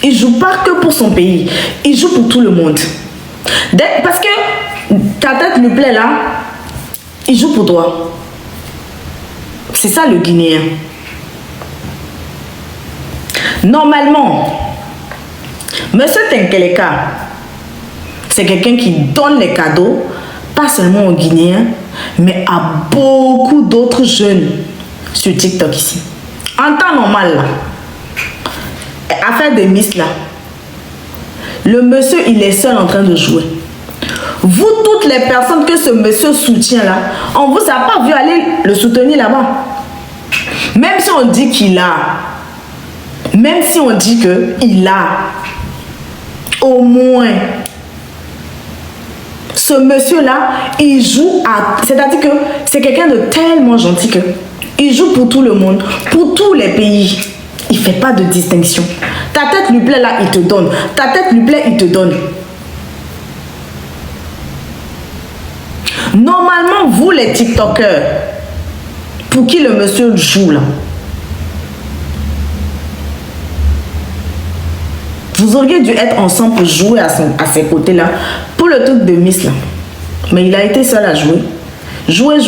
Ils jouent pas que pour son pays. Ils jouent pour tout le monde. Parce que ta tête lui plaît là, il joue pour toi. C'est ça le Guinéen. Normalement, Monsieur Tenkeleka, c'est quelqu'un qui donne les cadeaux, pas seulement aux Guinéens, mais à beaucoup d'autres jeunes sur TikTok ici. En temps normal, là, à faire des miss là, le monsieur, il est seul en train de jouer. Vous, toutes les personnes que ce monsieur soutient là, on vous a pas vu aller le soutenir là-bas. Même si on dit qu'il a, même si on dit qu'il a, au moins, ce monsieur-là, il joue à... C'est-à-dire que c'est quelqu'un de tellement gentil que il joue pour tout le monde, pour tous les pays. Il ne fait pas de distinction. Ta tête lui plaît là, il te donne. Ta tête lui plaît, il te donne. Normalement, vous les TikTokers, pour qui le monsieur joue là, vous auriez dû être ensemble pour jouer à ses côtés là, pour le truc de Miss là. Mais il a été seul à jouer. Jouer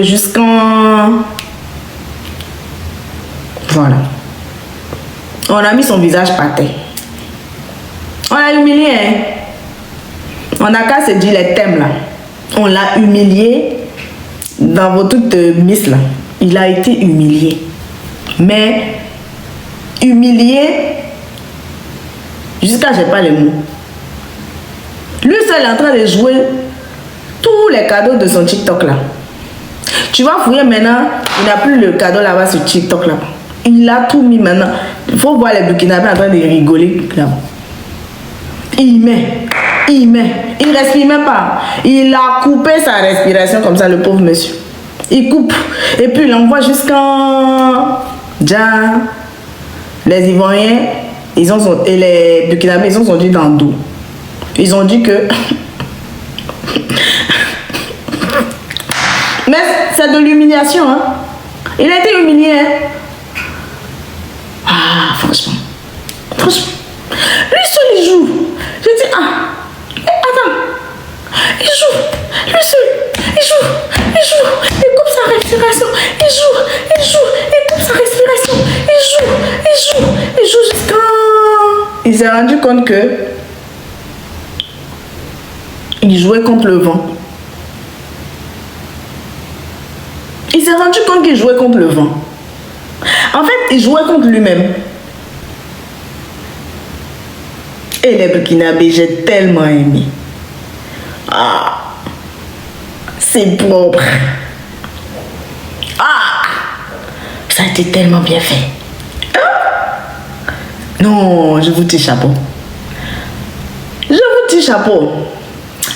jusqu'en... Voilà. On a mis son visage par terre. On l'a humilié, hein. On n'a qu'à se dire les thèmes là. On l'a humilié dans vos trucs de Miss là. Il a été humilié. Mais humilié jusqu'à j'ai pas les mots. Lui seul est en train de jouer tous les cadeaux de son TikTok là. Tu vas fouiller maintenant, il n'a plus le cadeau là-bas sur TikTok là. Il a tout mis maintenant. Il faut voir les Burkinabés en train de rigoler là. Il respire même pas. Il a coupé sa respiration comme ça, le pauvre monsieur. Il coupe. Et puis il envoie jusqu'en... Déjà, les Ivoiriens, et les Burkinabés, ils ont sorti dans le dos. Ils ont dit que... Mais c'est de l'humiliation, hein. Il a été humilié, hein. Ah, franchement. Lui seul, il joue. Je dis, attends. Il joue. Lui seul, il joue. Il coupe sa respiration. Il coupe sa respiration. Il joue jusqu'à... Il s'est rendu compte que il jouait contre le vent. Il s'est rendu compte qu'il jouait contre le vent. En fait, il jouait contre lui-même. Et les Burkinabés, j'ai tellement aimé. Ah, c'est propre. Ah, ça a été tellement bien fait. Ah, non, je vous dis chapeau.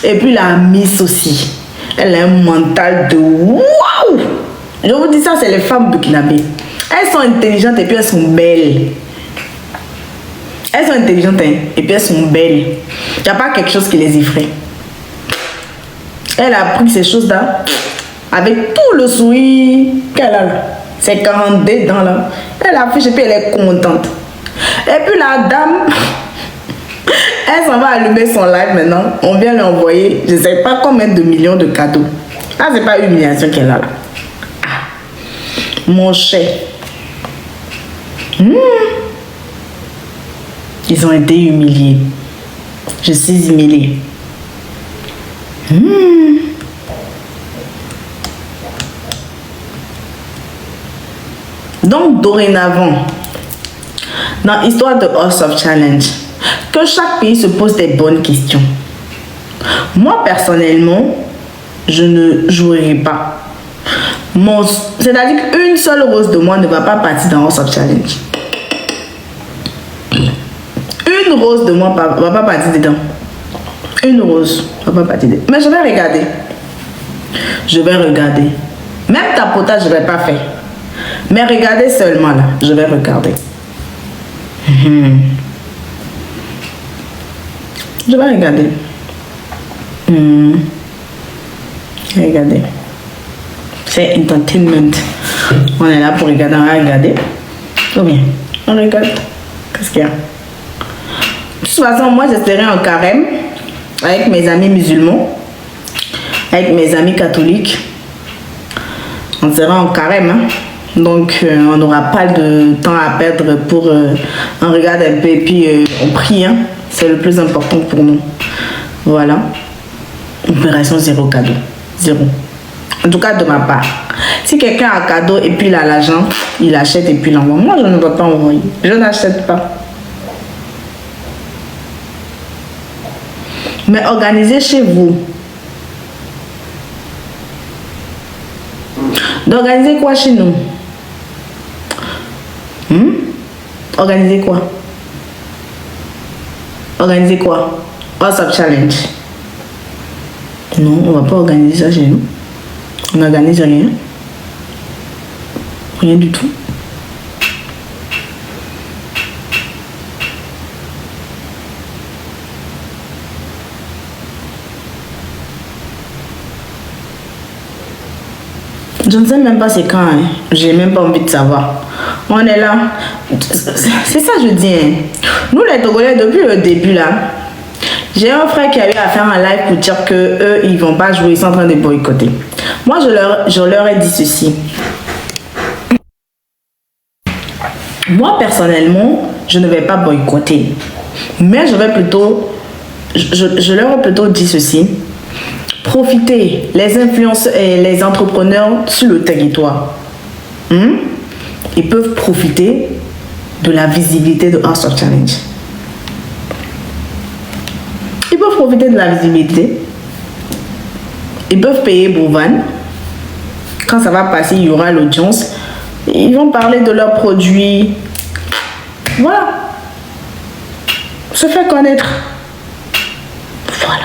Et puis la Miss aussi. Elle a un mental de waouh. Je vous dis ça, c'est les femmes burkinabées. Elles sont intelligentes et puis elles sont belles. Elles sont intelligentes hein, et puis elles sont belles. Il n'y a pas quelque chose qui les effraie. Elle a pris ces choses-là avec tout le sourire qu'elle a là. Ses 42 dents là. Elle affiche et puis elle est contente. Et puis la dame, elle s'en va allumer son live maintenant. On vient lui envoyer, je ne sais pas combien de millions de cadeaux. Là, c'est pas une humiliation qu'elle a là. Mon cher. Ils ont été humiliés. Je suis humiliée. Donc, dorénavant, dans l'histoire de House of Challenge, que chaque pays se pose des bonnes questions. Moi, personnellement, je ne jouerai pas. C'est-à-dire qu'une seule rose de moi ne va pas partir dans House of Challenge. Une rose de moi ne va pas partir dedans. Une rose ne va pas partir dedans. Mais je vais regarder. Je vais regarder. Même tapotage, je ne vais pas faire. Mais regardez seulement là. Je vais regarder. Je vais regarder. Regardez. C'est entertainment. On est là pour regarder. On va regarder. Ou bien, on regarde. Qu'est-ce qu'il y a? De toute façon, moi, je serai en carême avec mes amis musulmans, avec mes amis catholiques. On sera en carême. Hein? Donc, on n'aura pas de temps à perdre pour... on regarde un peu et puis on prie. Hein? C'est le plus important pour nous. Voilà. Opération zéro cadeau. Zéro. En tout cas, de ma part. Si quelqu'un a un cadeau et puis il a l'argent, il achète et puis il l'envoie. Moi, je ne vais pas envoyer. Je n'achète pas. Mais organisez chez vous. D'organiser quoi chez nous? Organiser quoi? Organiser quoi? WhatsApp Challenge. Non, on va pas organiser ça chez nous. On n'organise rien. Rien du tout. Je ne sais même pas c'est quand. Hein. J'ai même pas envie de savoir. On est là. C'est ça je dis. Hein. Nous les Togolais, depuis le début là, j'ai un frère qui a eu à faire un live pour dire que eux ils vont pas jouer, ils sont en train de boycotter. Moi je leur ai dit ceci. Moi personnellement, je ne vais pas boycotter. Mais je vais plutôt... Je leur ai plutôt dit ceci. Profitez, les influenceurs et les entrepreneurs sur le territoire. Ils peuvent profiter de la visibilité de House of Challenge. Ils peuvent profiter de la visibilité. Ils peuvent payer Bourvan. Quand ça va passer, il y aura l'audience. Ils vont parler de leurs produits. Voilà. Se faire connaître. Voilà.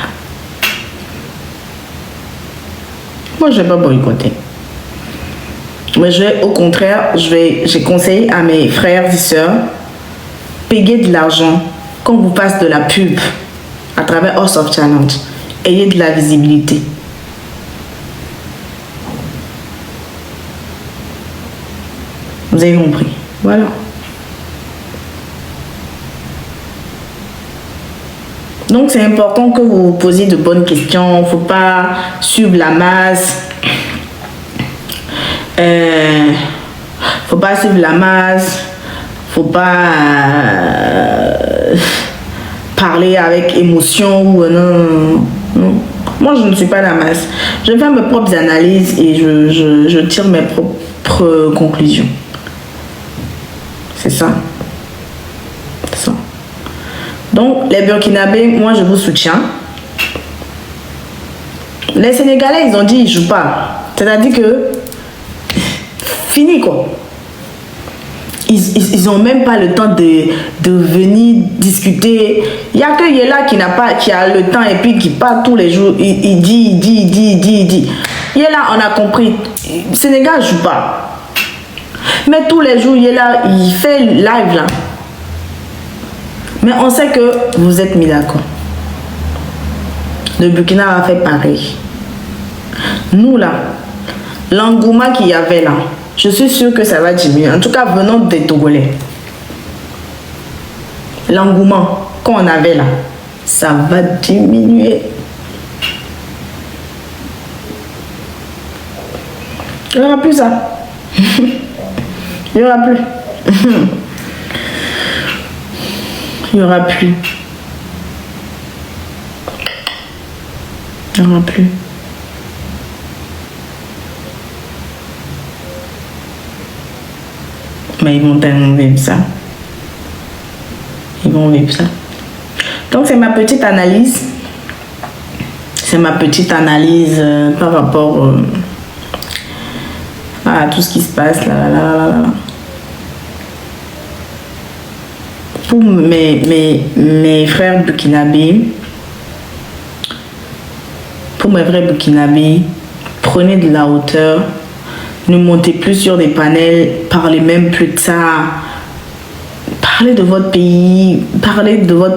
Moi, je ne vais pas boycotter. Mais je vais, au contraire, j'ai conseillé à mes frères et sœurs, payez de l'argent quand vous passez de la pub à travers House of Challenge. Ayez de la visibilité. Vous avez compris. Voilà. Donc, c'est important que vous vous posiez de bonnes questions. Il ne faut pas suivre la masse. Faut pas suivre la masse. Faut pas parler avec émotion ou non. Moi, je ne suis pas la masse. Je fais mes propres analyses et je tire mes propres conclusions. C'est ça. C'est ça. Donc, les Burkinabés, moi, je vous soutiens. Les Sénégalais, ils ont dit, ils ne jouent pas. C'est-à-dire que, fini, quoi. Ils n'ont même pas le temps de venir discuter. Il n'y a que Yella qui a le temps et puis qui parle tous les jours. Il dit. Yella, on a compris. Le Sénégal ne joue pas. Mais tous les jours, Yella, il fait live là. Mais on sait que vous êtes mis d'accord. Le Burkina a fait pareil. Nous là, l'engouement qu'il y avait là, je suis sûre que ça va diminuer. En tout cas, venant des Togolais. L'engouement qu'on avait là, ça va diminuer. Il n'y aura plus ça. Il n'y aura plus. Il n'y aura plus. Il n'y aura plus. Mais ils vont tellement vivre ça. Ils vont vivre ça. Donc, c'est ma petite analyse. C'est ma petite analyse par rapport à tout ce qui se passe là. Pour mes frères burkinabés, pour mes vrais burkinabés, prenez de la hauteur, ne montez plus sur des panels, parlez même plus de ça. Parlez de votre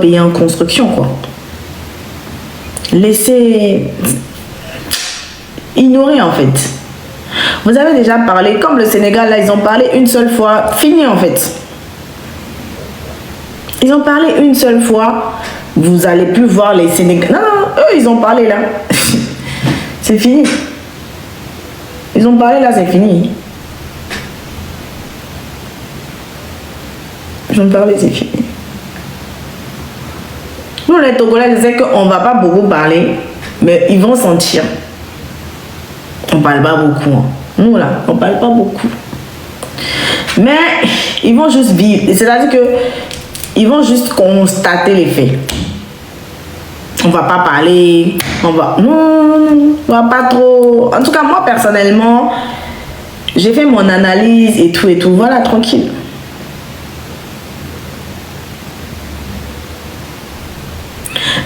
pays en construction, quoi. Laissez ignorer, en fait. Vous avez déjà parlé, comme le Sénégal, là, ils ont parlé une seule fois, fini, en fait. Ils ont parlé une seule fois, vous allez plus voir les Sénégalais. Non, eux, ils ont parlé, là. C'est fini. Ils ont parlé, là, c'est fini. Ils ont parlé, c'est fini. Nous, les Togolais, je sais qu'on ne va pas beaucoup parler, mais ils vont sentir. On ne parle pas beaucoup. Hein. Nous, là, on ne parle pas beaucoup. Mais ils vont juste vivre. C'est-à-dire qu'ils vont juste constater les faits. On ne va pas parler. Non, on va pas trop. En tout cas, moi, personnellement, j'ai fait mon analyse et tout. Voilà, tranquille.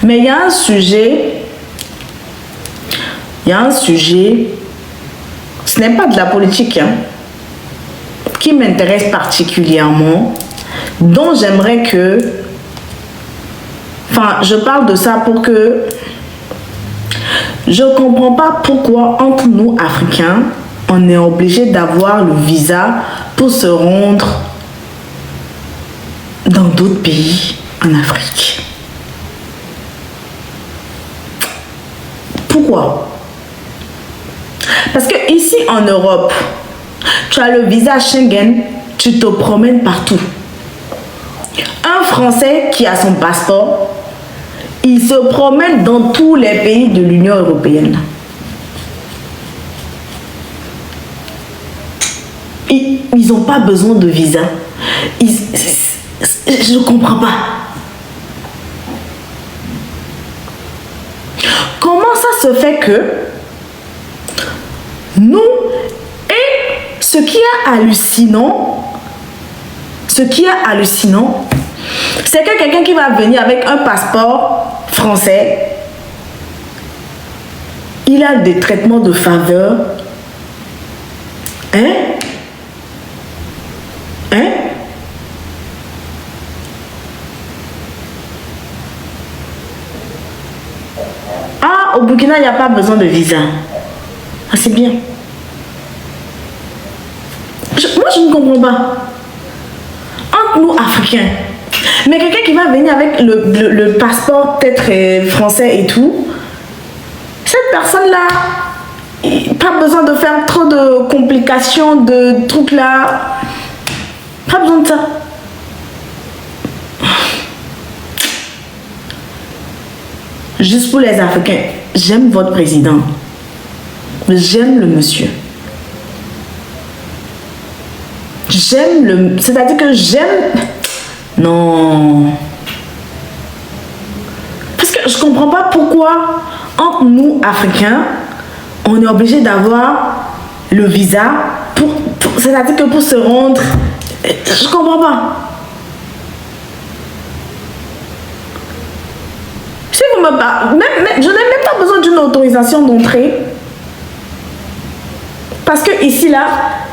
Mais il y a un sujet, ce n'est pas de la politique, hein, qui m'intéresse particulièrement, dont j'aimerais que, enfin, je parle de ça pour que, je ne comprends pas pourquoi entre nous, Africains, on est obligé d'avoir le visa pour se rendre dans d'autres pays en Afrique. Pourquoi? Parce que ici en Europe, tu as le visa Schengen, tu te promènes partout. Un Français qui a son passeport, il se promène dans tous les pays de l'Union européenne. Ils n'ont pas besoin de visa. Je ne comprends pas. Comment ça se fait que nous, et ce qui est hallucinant, c'est que quelqu'un qui va venir avec un passeport français, il a des traitements de faveur. Hein? Ah, au Burkina, il n'y a pas besoin de visa. Ah, c'est bien. Moi, je ne comprends pas. Entre nous, Africains, mais quelqu'un qui va venir avec le passeport peut-être français et tout, cette personne-là, pas besoin de faire trop de complications, de trucs là. Pas besoin de ça. Juste pour les Africains, j'aime votre président. J'aime le monsieur. C'est-à-dire que j'aime... Non. Parce que je comprends pas pourquoi, entre nous, Africains, on est obligé d'avoir le visa c'est-à-dire que pour se rendre... Je comprends pas. Si vous me parlez... je n'ai même pas besoin d'une autorisation d'entrée. Parce que ici, là,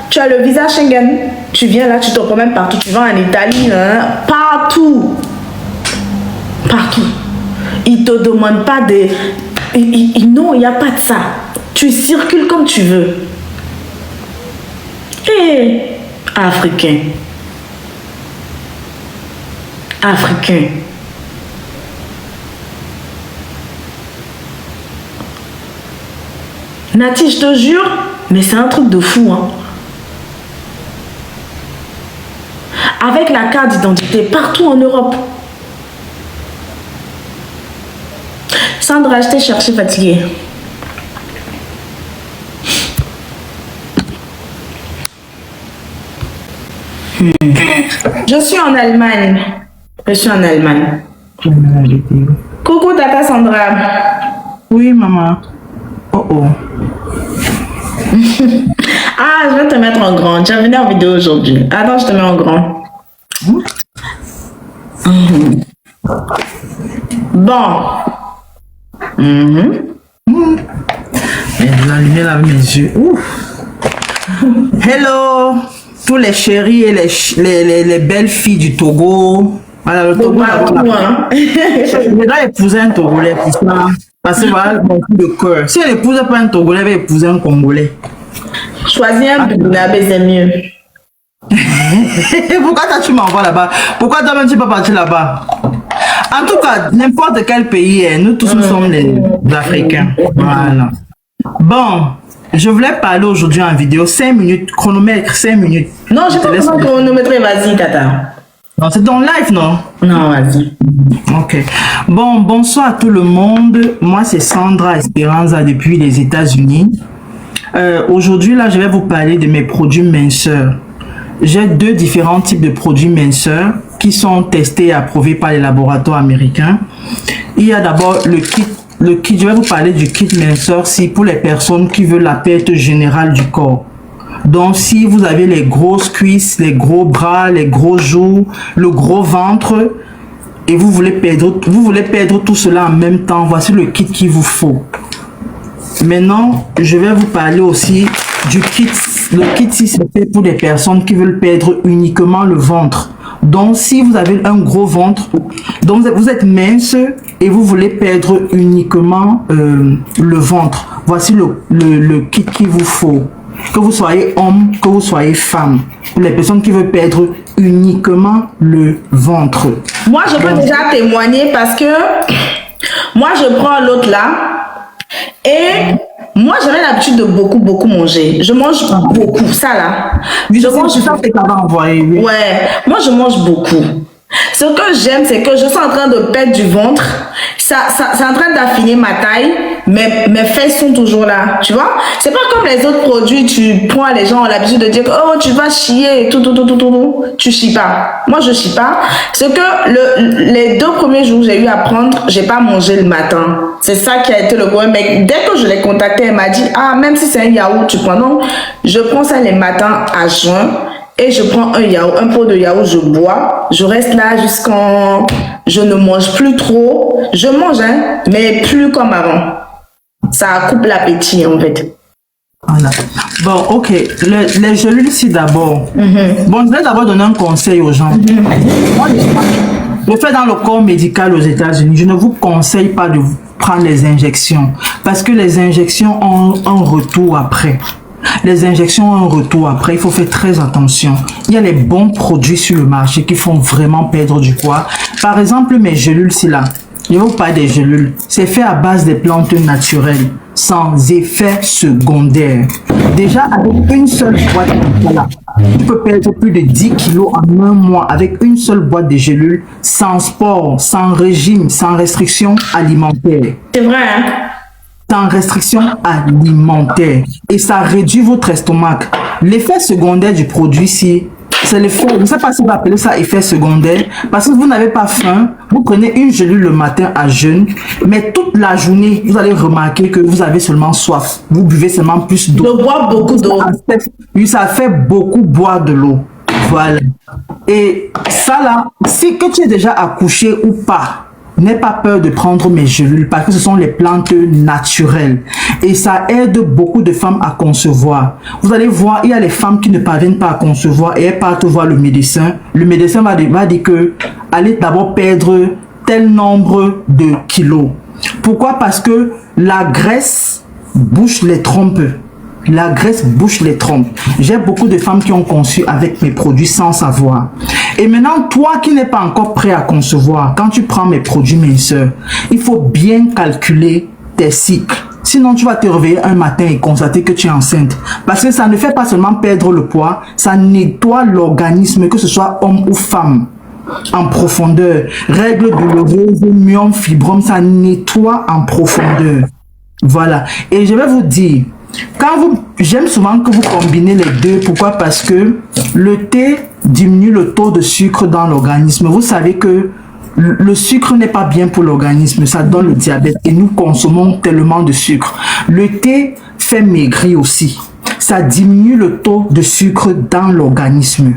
tu as le visa Schengen. Tu viens là, tu te promènes partout. Tu vas en Italie, partout. Partout. Ils ne te demandent pas de... Non, il n'y a pas de ça. Tu circules comme tu veux. Et Africain. Africain. Nati, je te jure, mais c'est un truc de fou, hein. Avec la carte d'identité partout en Europe. Sandra, je t'ai cherché fatiguée. Je suis en Allemagne. J'aime la vidéo. Coucou Tata Sandra. Oui, maman. Oh oh. Ah, je vais te mettre en grand. Tu as venu en vidéo aujourd'hui. Attends, je te mets en grand. Bon. Et vous allumez là avec mes yeux. Ouf. Hello, tous les chéris et les belles filles du Togo. Voilà, le Togo. Je vais épouser un Togolais pour ça. Parce que voilà mon coup de cœur. Si elle n'épouse pas un Togolais, elle va épouser un Congolais. Choisis un Burkinabé, c'est mieux. Pourquoi toi tu m'envoies là-bas? Pourquoi toi-même tu peux partir là-bas? En tout cas, n'importe quel pays, nous tous nous sommes les Africains. Voilà. Bon, je voulais parler aujourd'hui en vidéo, 5 minutes, chronomètre, 5 minutes. Non, je te laisse chronométrer, vas-y, Tata. Non, c'est ton live, non? Non, vas-y. Ok. Bon, bonsoir à tout le monde. Moi, c'est Sandra Esperanza depuis les États-Unis. Aujourd'hui, là, je vais vous parler de mes produits minceurs. J'ai 2 différents types de produits minceurs qui sont testés et approuvés par les laboratoires américains. Il y a d'abord le kit. Je vais vous parler du kit minceur si pour les personnes qui veulent la perte générale du corps. Donc, si vous avez les grosses cuisses, les gros bras, les gros joues, le gros ventre, et vous voulez perdre tout cela en même temps, voici le kit qu'il vous faut. Maintenant, je vais vous parler aussi du kit. Le kit, si c'est fait pour des personnes qui veulent perdre uniquement le ventre. Donc, si vous avez un gros ventre, donc vous êtes mince et vous voulez perdre uniquement le ventre, voici le kit qu'il vous faut. Que vous soyez homme, que vous soyez femme. Pour les personnes qui veulent perdre uniquement le ventre. Moi, je peux déjà témoigner parce que moi, je prends l'autre là et moi, j'avais l'habitude de beaucoup manger. Je mange beaucoup, ça là. Je mange ça, c'est qu'elle va envoyer. Oui. Ouais, moi, je mange beaucoup. Ce que j'aime, c'est que je suis en train de perdre du ventre. C'est en train d'affiner ma taille. Mes fesses sont toujours là. Tu vois? C'est pas comme les autres produits. Tu prends, les gens ont l'habitude de dire oh, tu vas chier et tout. Tu chies pas. Moi, je chie pas. Ce que les 2 premiers jours, j'ai eu à prendre, j'ai pas mangé le matin. C'est ça qui a été le problème. Mais dès que je l'ai contacté, elle m'a dit ah, même si c'est un yaourt, tu prends. Non, je prends ça les matins à jeun. Et je prends un yaourt, un pot de yaourt, je bois. Je reste là jusqu'en... Je ne mange plus trop. Je mange, hein, mais plus comme avant. Ça coupe l'appétit, en fait. Voilà. Bon, ok. Les gélules ici d'abord. Bon, je vais d'abord donner un conseil aux gens. Moi, je fais dans le corps médical aux États-Unis. Je ne vous conseille pas de prendre les injections. Parce que les injections ont un retour après. Les injections ont un retour après, il faut faire très attention. Il y a les bons produits sur le marché qui font vraiment perdre du poids. Par exemple, mes gélules, c'est là. Je vais vous parler des gélules. C'est fait à base des plantes naturelles, sans effet secondaire. Déjà, avec une seule boîte, voilà, tu peux perdre plus de 10 kilos en un mois avec une seule boîte de gélules, sans sport, sans régime, sans restriction alimentaire. C'est vrai, hein? Sans restriction alimentaire. Et ça réduit votre estomac. L'effet secondaire du produit, c'est l'effet, je ne sais pas si vous appelez ça effet secondaire, parce que vous n'avez pas faim, vous prenez une gelule le matin à jeûne, mais toute la journée, vous allez remarquer que vous avez seulement soif. Vous buvez seulement plus d'eau. Je bois beaucoup d'eau. Oui, ça fait beaucoup boire de l'eau. Voilà. Et ça là, si que tu es déjà accouché ou pas, n'aie pas peur de prendre mes gélules parce que ce sont les plantes naturelles et ça aide beaucoup de femmes à concevoir. Vous allez voir, il y a les femmes qui ne parviennent pas à concevoir et elles partent voir le médecin. Le médecin va dire que allez d'abord perdre tel nombre de kilos. Pourquoi? Parce que la graisse bouche les trompes. La graisse bouche les trompes. J'ai beaucoup de femmes qui ont conçu avec mes produits sans savoir. Et maintenant, toi qui n'es pas encore prêt à concevoir, quand tu prends mes produits minceurs, il faut bien calculer tes cycles. Sinon, tu vas te réveiller un matin et constater que tu es enceinte. Parce que ça ne fait pas seulement perdre le poids, ça nettoie l'organisme, que ce soit homme ou femme, en profondeur. Règles douloureuses, myome, fibrome, ça nettoie en profondeur. Voilà. Et je vais vous dire, j'aime souvent que vous combinez les deux. Pourquoi? Parce que le thé diminue le taux de sucre dans l'organisme. Vous savez que Le sucre n'est pas bien pour l'organisme, ça donne le diabète et nous consommons tellement de sucre. Le thé fait maigrir aussi. Ça diminue le taux de sucre dans l'organisme.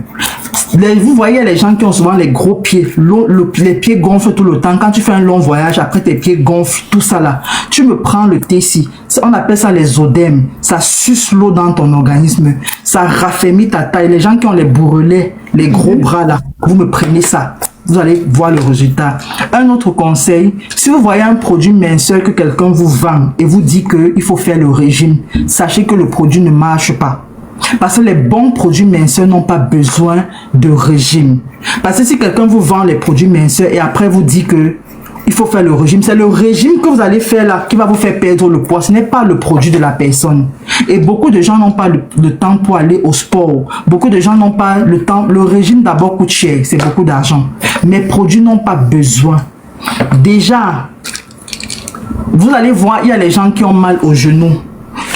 Vous voyez les gens qui ont souvent les gros pieds, les pieds gonflent tout le temps. Quand tu fais un long voyage, après tes pieds gonflent, tout ça là. Tu me prends le thé ici. On appelle ça les odèmes. Ça suce l'eau dans ton organisme. Ça raffermit ta taille. Les gens qui ont les bourrelets, les gros bras là, vous me prenez ça. Vous allez voir le résultat. Un autre conseil, si vous voyez un produit minceur que quelqu'un vous vend et vous dit qu'il faut faire le régime, sachez que le produit ne marche pas. Parce que les bons produits minceurs n'ont pas besoin de régime. Parce que si quelqu'un vous vend les produits minceurs et après vous dit que il faut faire le régime, c'est le régime que vous allez faire là qui va vous faire perdre le poids. Ce n'est pas le produit de la personne. Et beaucoup de gens n'ont pas le temps pour aller au sport. Beaucoup de gens n'ont pas le temps. Le régime d'abord coûte cher, c'est beaucoup d'argent. Mais les produits n'ont pas besoin. Déjà, vous allez voir, il y a les gens qui ont mal aux genoux,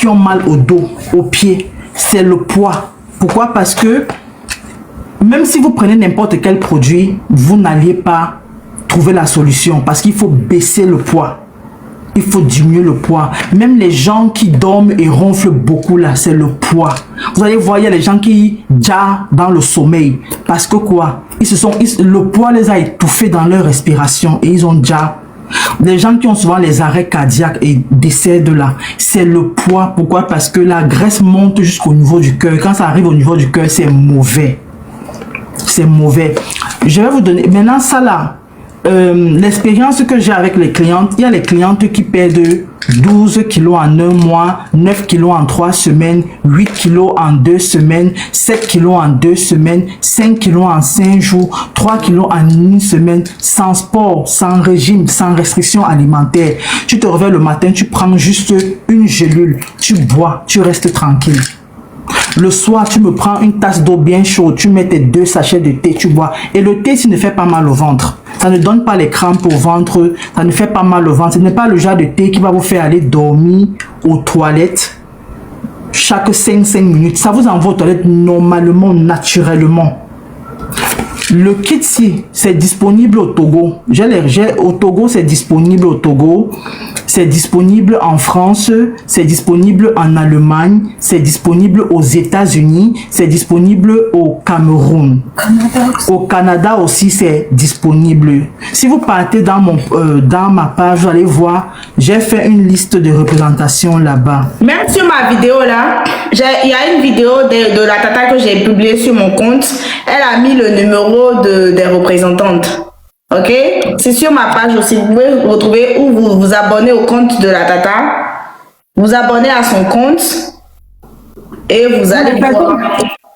qui ont mal au dos, aux pieds. C'est le poids. Pourquoi? Parce que même si vous prenez n'importe quel produit, vous n'alliez pas trouver la solution parce qu'il faut baisser le poids. Il faut diminuer le poids. Même les gens qui dorment et ronflent beaucoup là, c'est le poids. Vous allez voir, il y a les gens qui jarrent dans le sommeil. Parce que quoi? Le poids les a étouffés dans leur respiration et ils ont déjà. Les gens qui ont souvent les arrêts cardiaques et décèdent là, c'est le poids. Pourquoi? Parce que la graisse monte jusqu'au niveau du cœur. Quand ça arrive au niveau du cœur, c'est mauvais. C'est mauvais. Je vais vous donner maintenant ça là. L'expérience que j'ai avec les clientes, il y a les clientes qui perdent 12 kilos en un mois, 9 kilos en 3 semaines, 8 kilos en 2 semaines, 7 kilos en 2 semaines, 5 kilos en 5 jours, 3 kilos en une semaine, sans sport, sans régime, sans restriction alimentaire. Tu te réveilles le matin, tu prends juste une gélule, tu bois, tu restes tranquille. Le soir, tu me prends une tasse d'eau bien chaude, tu mets tes 2 sachets de thé, tu bois. Et le thé, ça ne fait pas mal au ventre. Ça ne donne pas les crampes au ventre, ça ne fait pas mal au ventre. Ce n'est pas le genre de thé qui va vous faire aller dormir aux toilettes chaque 5 minutes. Ça vous envoie aux toilettes normalement, naturellement. Le kit, c'est disponible au Togo. Au Togo, c'est disponible au Togo. C'est disponible en France, c'est disponible en Allemagne, c'est disponible aux États-Unis, c'est disponible au Cameroun. Au Canada aussi, c'est disponible. Si vous partez dans ma page, vous allez voir, j'ai fait une liste de représentation là-bas. Même sur ma vidéo là, il y a une vidéo de la tata que j'ai publiée sur mon compte. Elle a mis le numéro des représentantes. Ok, c'est sur ma page aussi. Vous pouvez retrouver où vous vous abonnez au compte de la tata, vous abonnez à son compte et vous allez voir.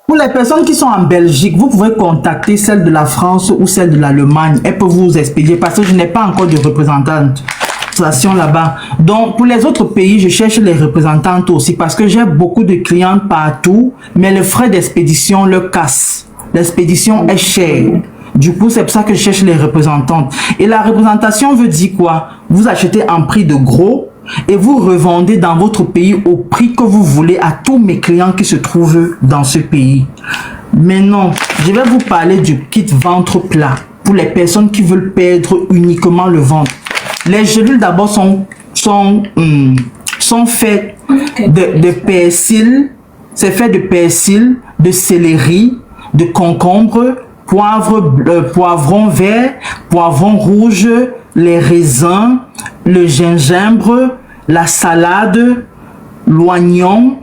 Pour les personnes qui sont en Belgique, vous pouvez contacter celle de la France ou celle de l'Allemagne. Elle peut vous expliquer parce que je n'ai pas encore de représentante là-bas. Donc, pour les autres pays, je cherche les représentantes aussi parce que j'ai beaucoup de clients partout, mais le frais d'expédition le casse. L'expédition est chère. Du coup, c'est pour ça que je cherche les représentantes. Et la représentation veut dire quoi? Vous achetez en prix de gros et vous revendez dans votre pays au prix que vous voulez à tous mes clients qui se trouvent dans ce pays. Maintenant, je vais vous parler du kit ventre plat pour les personnes qui veulent perdre uniquement le ventre. Les gélules d'abord sont faites de persil. C'est fait de persil, de céleri, de concombre, poivron vert, poivron rouge, les raisins, le gingembre, la salade, l'oignon.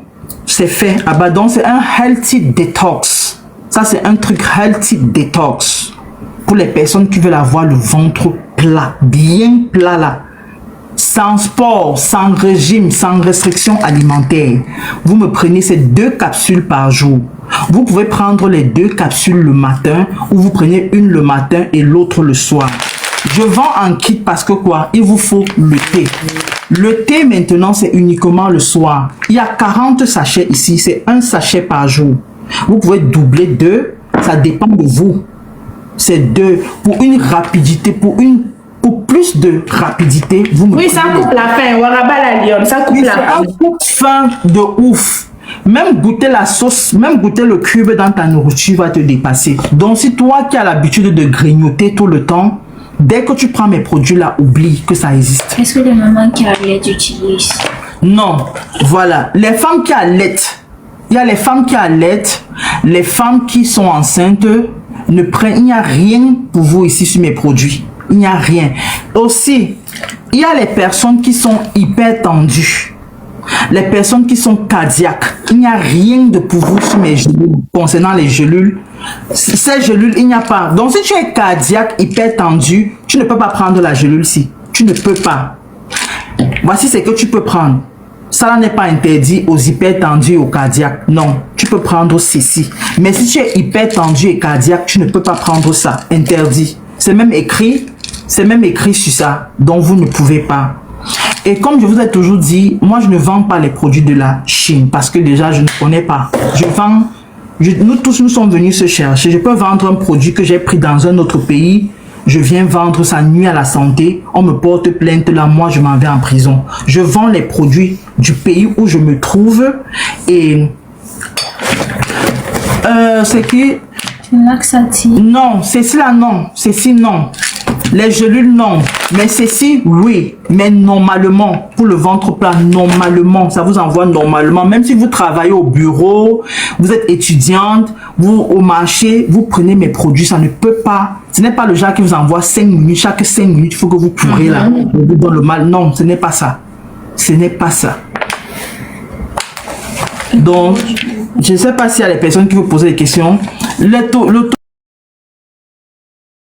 C'est fait. Ah bah donc c'est un healthy detox. Ça c'est un truc healthy detox pour les personnes qui veulent avoir le ventre plat, bien plat là. Sans sport, sans régime, sans restriction alimentaire. Vous me prenez ces 2 capsules par jour. Vous pouvez prendre les 2 capsules le matin ou vous prenez une le matin et l'autre le soir. Je vends en kit parce que quoi? Il vous faut le thé. Le thé maintenant c'est uniquement le soir. Il y a 40 sachets ici, c'est 1 sachet par jour. Vous pouvez doubler 2, ça dépend de vous. C'est 2 pour une rapidité, pour plus de rapidité, vous me. Oui, ça coupe la faim. Waraba la lionne, ça coupe la faim. Ça coupe faim de ouf. Même goûter la sauce, même goûter le cube dans ta nourriture va te dépasser. Donc, si toi qui as l'habitude de grignoter tout le temps, Dès que tu prends mes produits là, oublie que ça existe. Est-ce que les mamans qui allaitent utilisent? Non, voilà. Les femmes qui allaitent, il y a les femmes qui allaitent, les femmes qui sont enceintes, ne prennent, il n'y a rien pour vous ici sur mes produits. Il n'y a rien. Aussi, il y a les personnes qui sont hyper tendues. Les personnes qui sont cardiaques, il n'y a rien de pour vous sur mes gélules. Concernant les gélules, ces gélules, il n'y a pas. Donc, si tu es cardiaque, hyper tendu, tu ne peux pas prendre la gélule-ci. Tu ne peux pas. Voici ce que tu peux prendre. Ça n'est pas interdit aux hypertendus et aux cardiaques. Non, tu peux prendre ceci. Mais si tu es hypertendu et cardiaque, tu ne peux pas prendre ça. Interdit. C'est même écrit sur ça. Donc, vous ne pouvez pas. Et comme je vous ai toujours dit, moi je ne vends pas les produits de la Chine parce que déjà je ne connais pas. Nous tous nous sommes venus se chercher. Je peux vendre un produit que j'ai pris dans un autre pays. Je viens vendre, ça nuit à la santé. On me porte plainte là, moi je m'en vais en prison. Je vends les produits du pays où je me trouve et c'est qui? Laxative. Non, ceci là non, ceci non. Les gélules, non. Mais ceci, oui. Mais normalement, pour le ventre plat, normalement, ça vous envoie normalement. Même si vous travaillez au bureau, vous êtes étudiante, vous au marché, vous prenez mes produits, ça ne peut pas. Ce n'est pas le genre qui vous envoie 5 minutes. Chaque 5 minutes, il faut que vous courez là. Dans le mal. Non, ce n'est pas ça. Ce n'est pas ça. Donc, je ne sais pas s'il y a des personnes qui vous posent des questions. Le taux